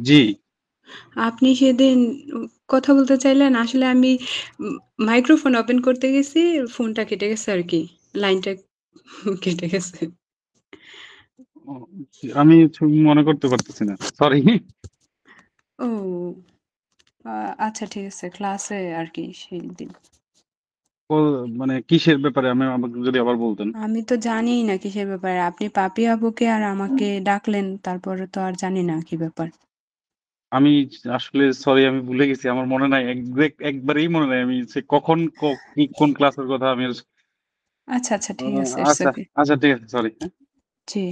জি, আপনি সেদিন কথা বলতে চাইলেন, আসলে আমি মাইক্রোফোন ওপেন করতে গেছি, ফোনটা কেটে গেছে আর কি, লাইনটা কেটে গেছে। আমি মনে করতে পারতেছি না, সরি। ও আচ্ছা, ঠিক আছে, ক্লাসে আর কি সেই দিন। মানে কিসের ব্যাপারে আমাকে যদি আবার বলতেন। আমি তো জানিই না কিসের ব্যাপারে, আপনি পাপি আপুকে আর আমাকে ডাকলেন, তারপরে তো আর জানি না কি ব্যাপার। আমি আসলে সরি, আমি ভুলে গেছি, আমার মনে নাই, একবারেই মনে নাই আমি কখন কোন ক্লাসের কথা আমি। আচ্ছা, ঠিক আছে, আচ্ছা, ঠিক আছে, সরি। জি।